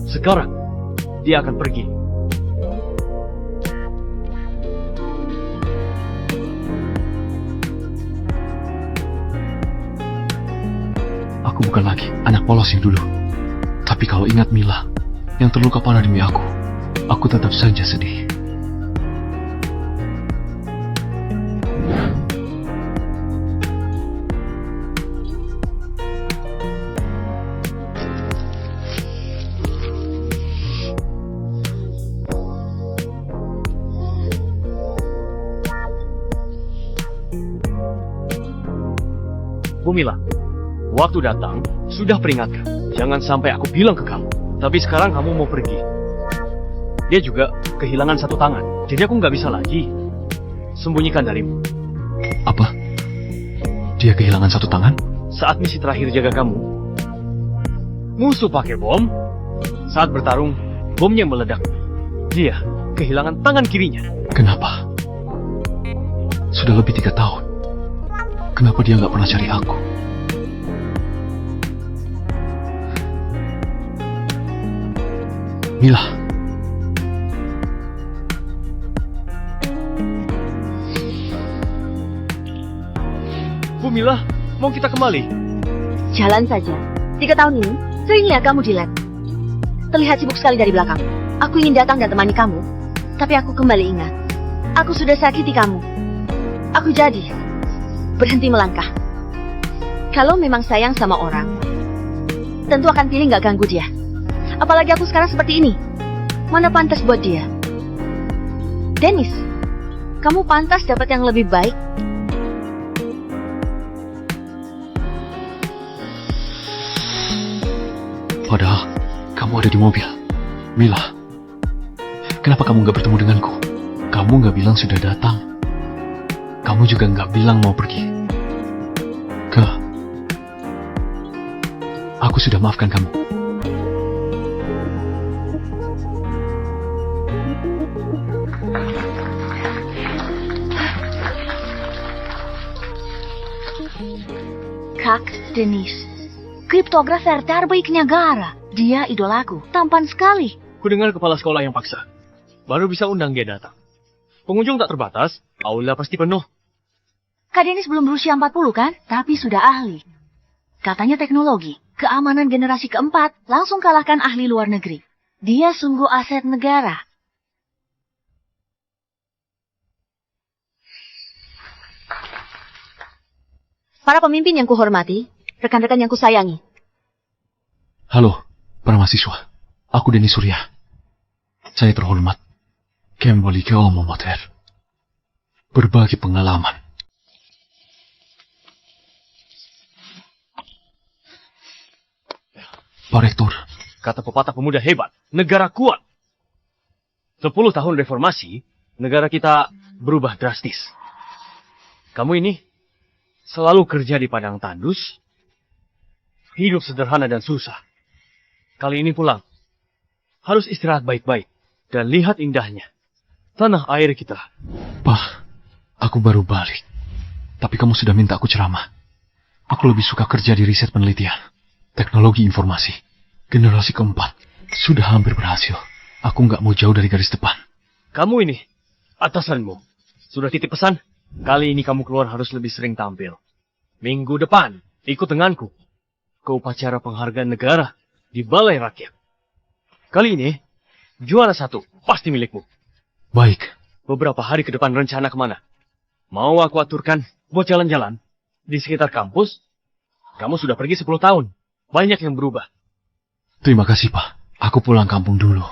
Sekarang, dia akan pergi.
Aku bukan lagi anak polos yang dulu. Tapi kalau ingat Mila, yang terluka parah demi aku tetap saja sedih.
Bu Mila, waktu datang, sudah peringatkan. Jangan sampai aku bilang ke kamu. Tapi sekarang kamu mau pergi. Dia juga kehilangan 1 tangan. Jadi aku nggak bisa lagi sembunyikan darimu.
Apa? Dia kehilangan 1 tangan?
Saat misi terakhir jaga kamu, musuh pakai bom. Saat bertarung, bomnya meledak. Dia kehilangan tangan kirinya.
Kenapa? Sudah lebih 3 tahun. Kenapa dia nggak pernah cari aku? Mila.
Bu Mila, mau kita kembali?
Jalan saja. 3 tahun ini, sering lihat kamu di lab. Terlihat sibuk sekali dari belakang. Aku ingin datang dan temani kamu. Tapi aku kembali ingat. Aku sudah sakiti kamu. Aku jadi berhenti melangkah. Kalau memang sayang sama orang, tentu akan pilih nggak ganggu dia. Apalagi aku sekarang seperti ini. Mana pantas buat dia? Dennis, kamu pantas dapat yang lebih baik.
Padahal kamu ada di mobil. Mila, kenapa kamu nggak bertemu denganku? Kamu nggak bilang sudah datang. Kamu juga nggak bilang mau pergi. Aku sudah maafkan kamu.
Kak Dennis, kriptografer terbaik negara. Dia idolaku, tampan sekali.
Kudengar kepala sekolah yang paksa. Baru bisa undang dia datang. Pengunjung tak terbatas, aula pasti penuh.
Kak Dennis belum berusia 40 kan? Tapi sudah ahli. Katanya teknologi, keamanan generasi keempat, langsung kalahkan ahli luar negeri. Dia sungguh aset negara.
Para pemimpin yang kuhormati, rekan-rekan yang kusayangi.
Halo, para mahasiswa. Aku Denny Surya. Saya terhormat kembali ke alma mater. Berbagi pengalaman. Pak Rektor,
Kata pepatah pemuda hebat, negara kuat. 10 tahun reformasi, negara kita berubah drastis. Kamu ini selalu kerja di padang tandus, hidup sederhana dan susah. Kali ini pulang, harus istirahat baik-baik dan lihat indahnya tanah air kita.
Pak, aku baru balik. Tapi kamu sudah minta aku ceramah. Aku lebih suka kerja di riset penelitian, teknologi informasi. Generasi keempat sudah hampir berhasil. Aku nggak mau jauh dari garis depan.
Kamu ini, atasanmu, sudah titip pesan? Kali ini kamu keluar harus lebih sering tampil. Minggu depan, ikut denganku ke upacara penghargaan negara di Balai Rakyat. Kali ini, juara 1 pasti milikmu.
Baik,
Beberapa hari ke depan rencana kemana? Mau aku aturkan buat jalan-jalan di sekitar kampus? Kamu sudah pergi 10 tahun. Banyak yang berubah.
terima kasih Pak. Aku pulang kampung dulu.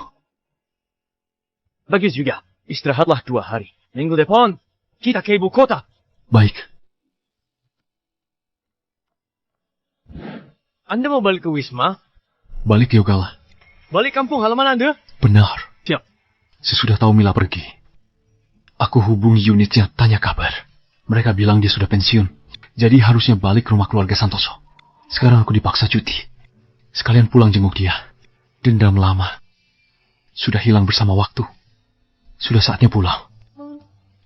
Bagus juga. Istirahatlah 2 hari. Minggu depan, kita ke ibu kota.
Baik,
Anda mau balik ke Wisma?
balik Yogala.
Balik kampung halaman Anda?
Benar.
Siap.
Sesudah tahu Mila pergi, aku hubungi unitnya tanya kabar. Mereka bilang dia sudah pensiun. Jadi harusnya balik ke rumah keluarga Santoso. Sekarang aku dipaksa cuti. Sekalian pulang jenguk dia. Dendam lama sudah hilang bersama waktu. Sudah saatnya pulang.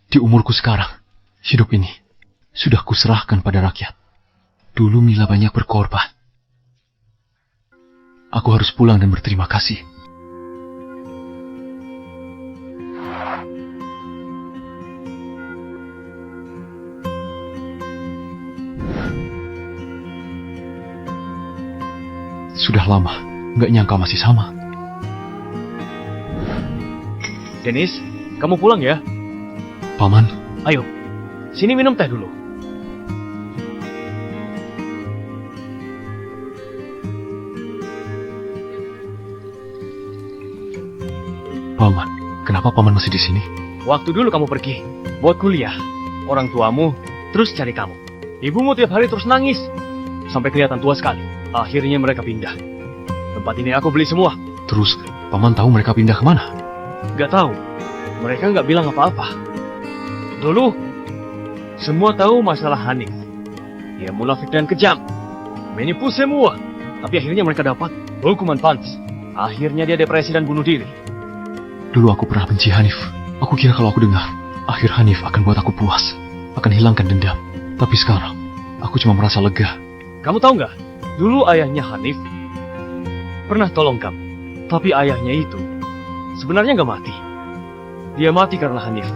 Di umurku sekarang, hidup ini sudah kuserahkan pada rakyat. Dulu Mila banyak berkorban. Aku harus pulang dan berterima kasih. Sudah lama, nggak nyangka masih sama.
Dennis, kamu pulang ya?
Paman,
Ayo, sini minum teh dulu.
Paman, kenapa Paman masih di sini?
Waktu dulu kamu pergi, buat kuliah. Orang tuamu terus cari kamu. Ibumu tiap hari terus nangis. Sampai kelihatan tua sekali. Akhirnya mereka pindah. Tempat ini aku beli semua.
Terus, Paman tahu mereka pindah kemana?
Gak tahu. Mereka nggak bilang apa-apa. Dulu, semua tahu masalah Hanif. Dia munafik dan kejam. Menipu semua. Tapi akhirnya mereka dapat hukuman pantas. Akhirnya dia depresi dan bunuh diri.
Dulu aku pernah benci Hanif. Aku kira kalau aku dengar, akhir Hanif akan buat aku puas. Akan hilangkan dendam. Tapi sekarang, aku cuma merasa lega.
Kamu tahu nggak? Dulu ayahnya Hanif pernah tolong kamu. Tapi ayahnya itu sebenarnya nggak mati. Dia mati karena Hanif.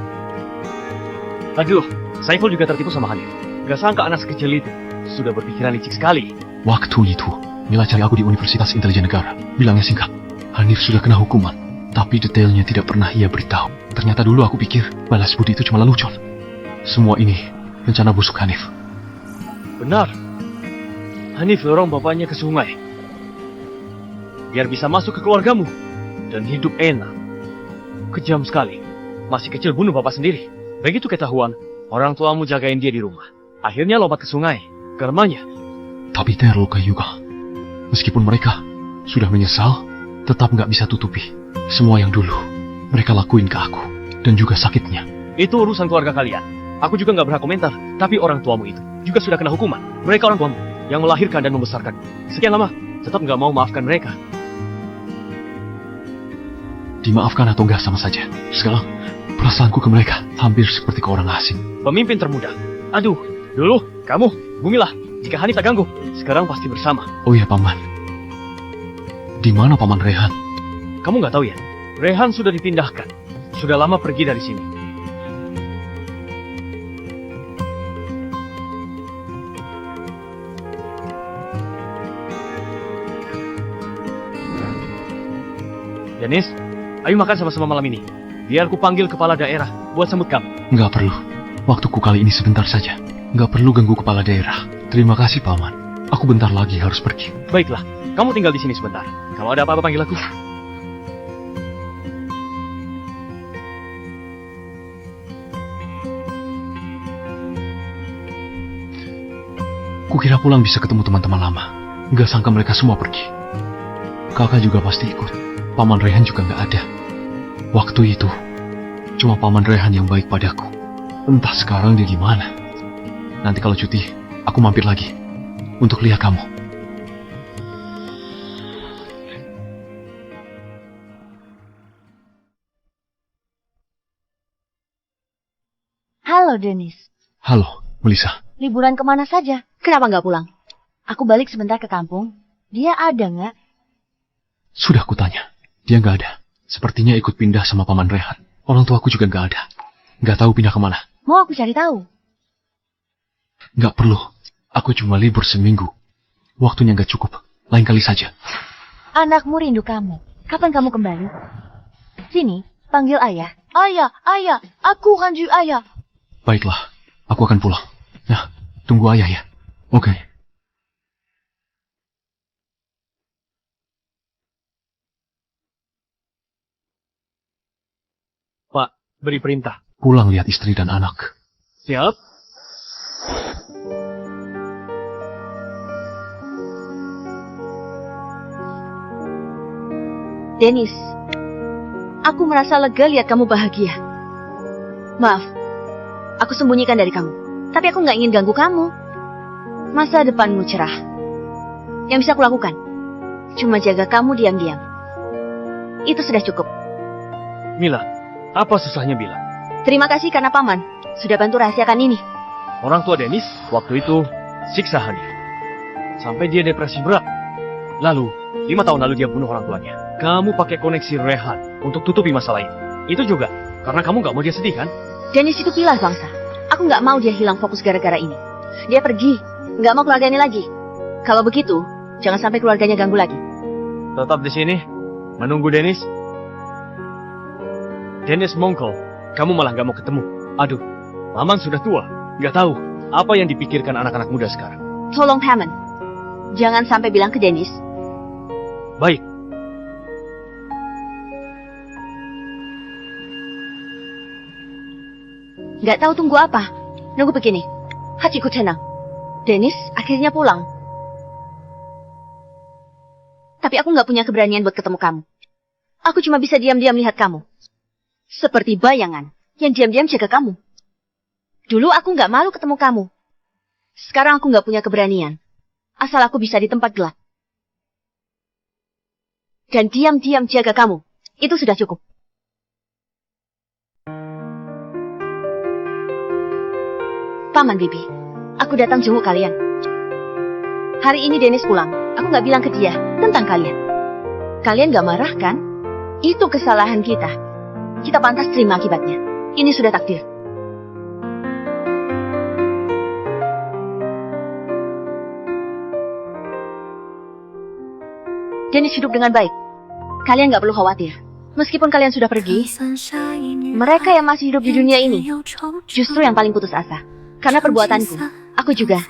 Aduh, Saiful juga tertipu sama Hanif. Gak sangka anak sekecil itu sudah berpikiran licik sekali.
Waktu itu, Mila cari aku di Universitas Intelijen Negara. Bilangnya singkat, Hanif sudah kena hukuman. Tapi detailnya tidak pernah ia beritahu. Ternyata dulu aku pikir balas budi itu cuma lelucon. Semua ini rencana busuk Hanif.
Benar. Hanif dorong bapaknya ke sungai. Biar bisa masuk ke keluargamu. Dan hidup enak. Kejam sekali. Masih kecil bunuh bapak sendiri. Begitu ketahuan, orang tuamu jagain dia di rumah. Akhirnya lompat ke sungai. Karenanya.
Tapi terluka juga. Meskipun mereka sudah menyesal, tetap nggak bisa tutupi semua yang dulu mereka lakuin ke aku. Dan juga sakitnya.
Itu urusan keluarga kalian. Aku juga nggak berhak komentar. Tapi orang tuamu itu juga sudah kena hukuman. Mereka orang tuamu yang melahirkan dan membesarkan. Sekian lama, tetap nggak mau maafkan mereka.
Dimaafkan atau enggak sama saja. Sekarang, perasaanku ke mereka hampir seperti ke orang asing.
Pemimpin termuda. Aduh, dulu kamu, bumilah. Jika Hanif tak ganggu, sekarang pasti bersama.
Oh iya, Paman. Di mana Paman Rehan?
Kamu nggak tahu ya? Rehan sudah dipindahkan. Sudah lama pergi dari sini. Dennis, ayo makan sama-sama malam ini. Biar ku panggil kepala daerah buat sambut kamu.
Nggak perlu. Waktuku kali ini sebentar saja. Nggak perlu ganggu kepala daerah. Terima kasih, Paman. Aku bentar lagi harus pergi.
Baiklah, kamu tinggal di sini sebentar. Kalau ada apa-apa panggil aku.
Kukira pulang bisa ketemu teman-teman lama. Nggak sangka mereka semua pergi. Kakak juga pasti ikut. Paman Rehan juga nggak ada. Waktu itu, cuma Paman Rehan yang baik padaku. Entah sekarang dia di mana. Nanti kalau cuti, aku mampir lagi untuk lihat kamu.
Halo, Dennis.
Halo, Melissa.
Liburan kemana saja?
Kenapa nggak pulang?
Aku balik sebentar ke kampung. Dia ada nggak?
Sudah kutanya. Dia nggak ada. Sepertinya ikut pindah sama Paman Rehan. Orang tuaku juga nggak ada. Nggak tahu pindah kemana.
Mau aku cari tahu?
Nggak perlu. Aku cuma libur seminggu. Waktunya nggak cukup. Lain kali saja.
Anakmu rindu kamu. Kapan kamu kembali? Sini, panggil ayah. Ayah, ayah, aku randu ayah.
Baiklah, aku akan pulang. Nah, tunggu ayah ya. Oke.
Pak, beri perintah.
Pulang lihat istri dan anak.
Siap?
Dennis, aku merasa lega lihat kamu bahagia. Maaf, aku sembunyikan dari kamu. Tapi aku nggak ingin ganggu kamu. Masa depanmu cerah. Yang bisa kulakukan, cuma jaga kamu diam-diam. Itu sudah cukup.
Mila, apa susahnya bilang?
Terima kasih karena Paman sudah bantu rahasiakan ini.
Orang tua Dennis waktu itu siksa Hanif. Sampai dia depresi berat. Lalu, 5 tahun lalu dia bunuh orang tuanya. Kamu pakai koneksi Rehan untuk tutupi masalah ini. Itu juga karena kamu nggak mau dia sedih kan?
Dennis itu pilar bangsa. Aku nggak mau dia hilang fokus gara-gara ini. Dia pergi, nggak mau keluarga ini lagi. Kalau begitu, jangan sampai keluarganya ganggu lagi.
Tetap di sini, menunggu Dennis. Dennis mongkol, kamu malah nggak mau ketemu. Aduh, Mamang sudah tua, nggak tahu apa yang dipikirkan anak-anak muda sekarang.
Tolong Paman, jangan sampai bilang ke Dennis.
Baik.
Nggak tahu tunggu apa. Nunggu begini. Hatiku tenang. Dennis akhirnya pulang. Tapi aku nggak punya keberanian buat ketemu kamu. Aku cuma bisa diam-diam lihat kamu. Seperti bayangan yang diam-diam jaga kamu. Dulu aku nggak malu ketemu kamu. Sekarang aku nggak punya keberanian. Asal aku bisa di tempat gelap. Dan diam-diam jaga kamu. Itu sudah cukup. Paman Bibi, aku datang jenguk kalian. Hari ini Dennis pulang. Aku nggak bilang ke dia tentang kalian. Kalian nggak marah kan? Itu kesalahan kita. Kita pantas terima akibatnya. Ini sudah takdir. Dennis hidup dengan baik. Kalian nggak perlu khawatir. Meskipun kalian sudah pergi, mereka yang masih hidup di dunia ini justru yang paling putus asa. Karena perbuatanku, aku juga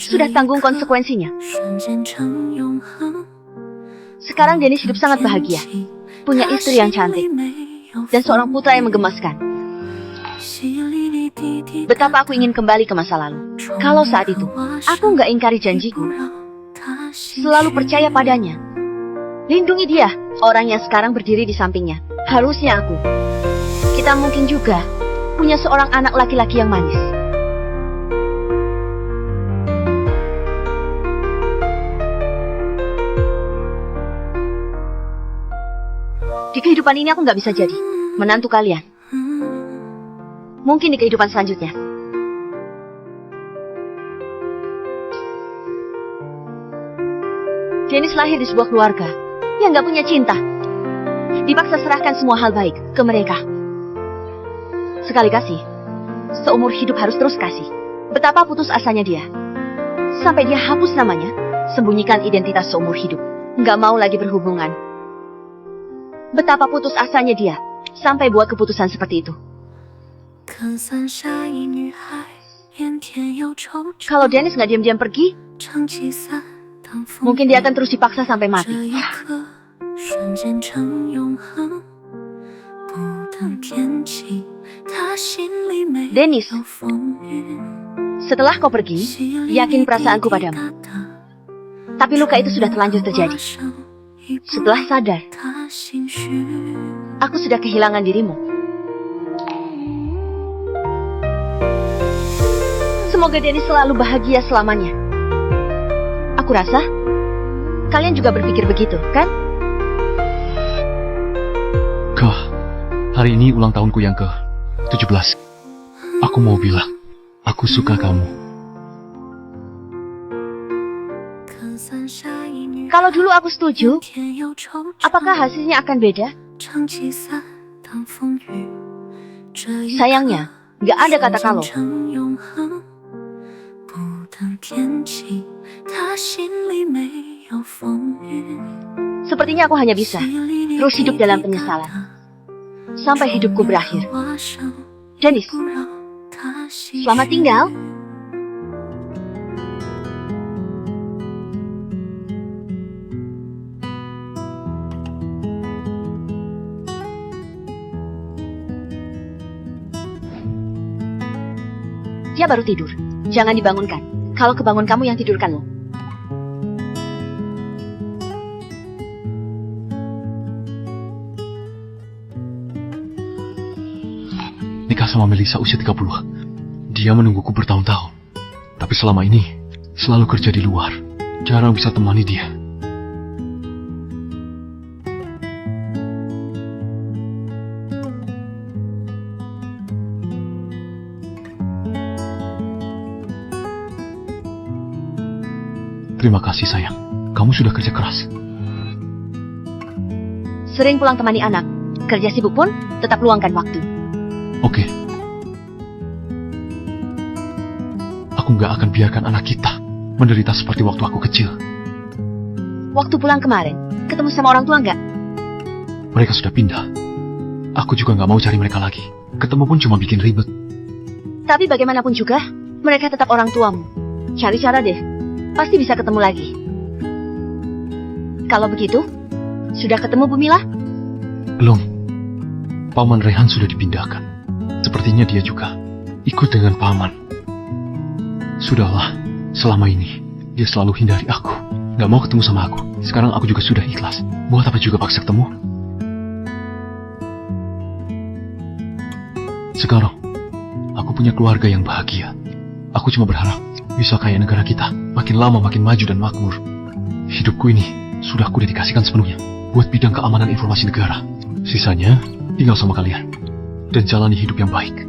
sudah tanggung konsekuensinya. Sekarang Dennis hidup sangat bahagia. Punya istri yang cantik. Dan seorang putra yang menggemaskan. Betapa aku ingin kembali ke masa lalu. Kalau saat itu, aku nggak ingkari janjiku. Selalu percaya padanya. Lindungi dia, orang yang sekarang berdiri di sampingnya. Harusnya aku. Kita mungkin juga punya seorang anak laki-laki yang manis. Di kehidupan ini aku nggak bisa jadi menantu kalian. Mungkin di kehidupan selanjutnya. Dennis lahir di sebuah keluarga yang nggak punya cinta. Dipaksa serahkan semua hal baik ke mereka. Sekali kasih, seumur hidup harus terus kasih. Betapa putus asanya dia. Sampai dia hapus namanya, sembunyikan identitas seumur hidup. Nggak mau lagi berhubungan. betapa putus asanya dia sampai buat keputusan seperti itu. Kalau Dennis nggak diam-diam pergi, mungkin dia akan terus dipaksa sampai mati. Dennis, setelah kau pergi, yakin perasaanku padamu. Tapi luka itu sudah terlanjur terjadi. Setelah sadar, aku sudah kehilangan dirimu. Semoga Dennis selalu bahagia selamanya. Aku rasa kalian juga berpikir begitu, kan?
Kak, hari ini ulang tahunku yang ke-17. Aku mau bilang, aku suka kamu.
Kalau dulu aku setuju, apakah hasilnya akan beda? Sayangnya, nggak ada kata kalau. Sepertinya aku hanya bisa terus hidup dalam penyesalan sampai hidupku berakhir. Dennis, selamat tinggal. Dia baru tidur. Jangan dibangunkan. Kalau kebangun kamu yang tidurkan lo.
Nikah sama Melissa usia 30. Dia menungguku bertahun-tahun. Tapi selama ini, selalu kerja di luar. Jarang bisa temani dia. Terima kasih sayang, kamu sudah kerja keras.
Sering pulang temani anak. Kerja sibuk pun tetap luangkan waktu.
Oke. Aku nggak akan biarkan anak kita menderita seperti waktu aku kecil.
Waktu pulang kemarin, ketemu sama orang tua nggak?
Mereka sudah pindah. Aku juga nggak mau cari mereka lagi. Ketemu pun cuma bikin ribet.
Tapi bagaimanapun juga, mereka tetap orang tuamu. Cari cara deh. Pasti bisa ketemu lagi. Kalau begitu, sudah ketemu Bu Mila?
Belum. Paman Rehan sudah dipindahkan. Sepertinya dia juga ikut dengan paman. Sudahlah, selama ini dia selalu hindari aku. Gak mau ketemu sama aku. Sekarang aku juga sudah ikhlas. Buat apa juga paksa ketemu? Sekarang, aku punya keluarga yang bahagia. Aku cuma berharap bisa kayak negara kita, makin lama makin maju dan makmur. Hidupku ini sudah aku dedikasikan sepenuhnya buat bidang keamanan informasi negara. Sisanya tinggal sama kalian dan jalani hidup yang baik.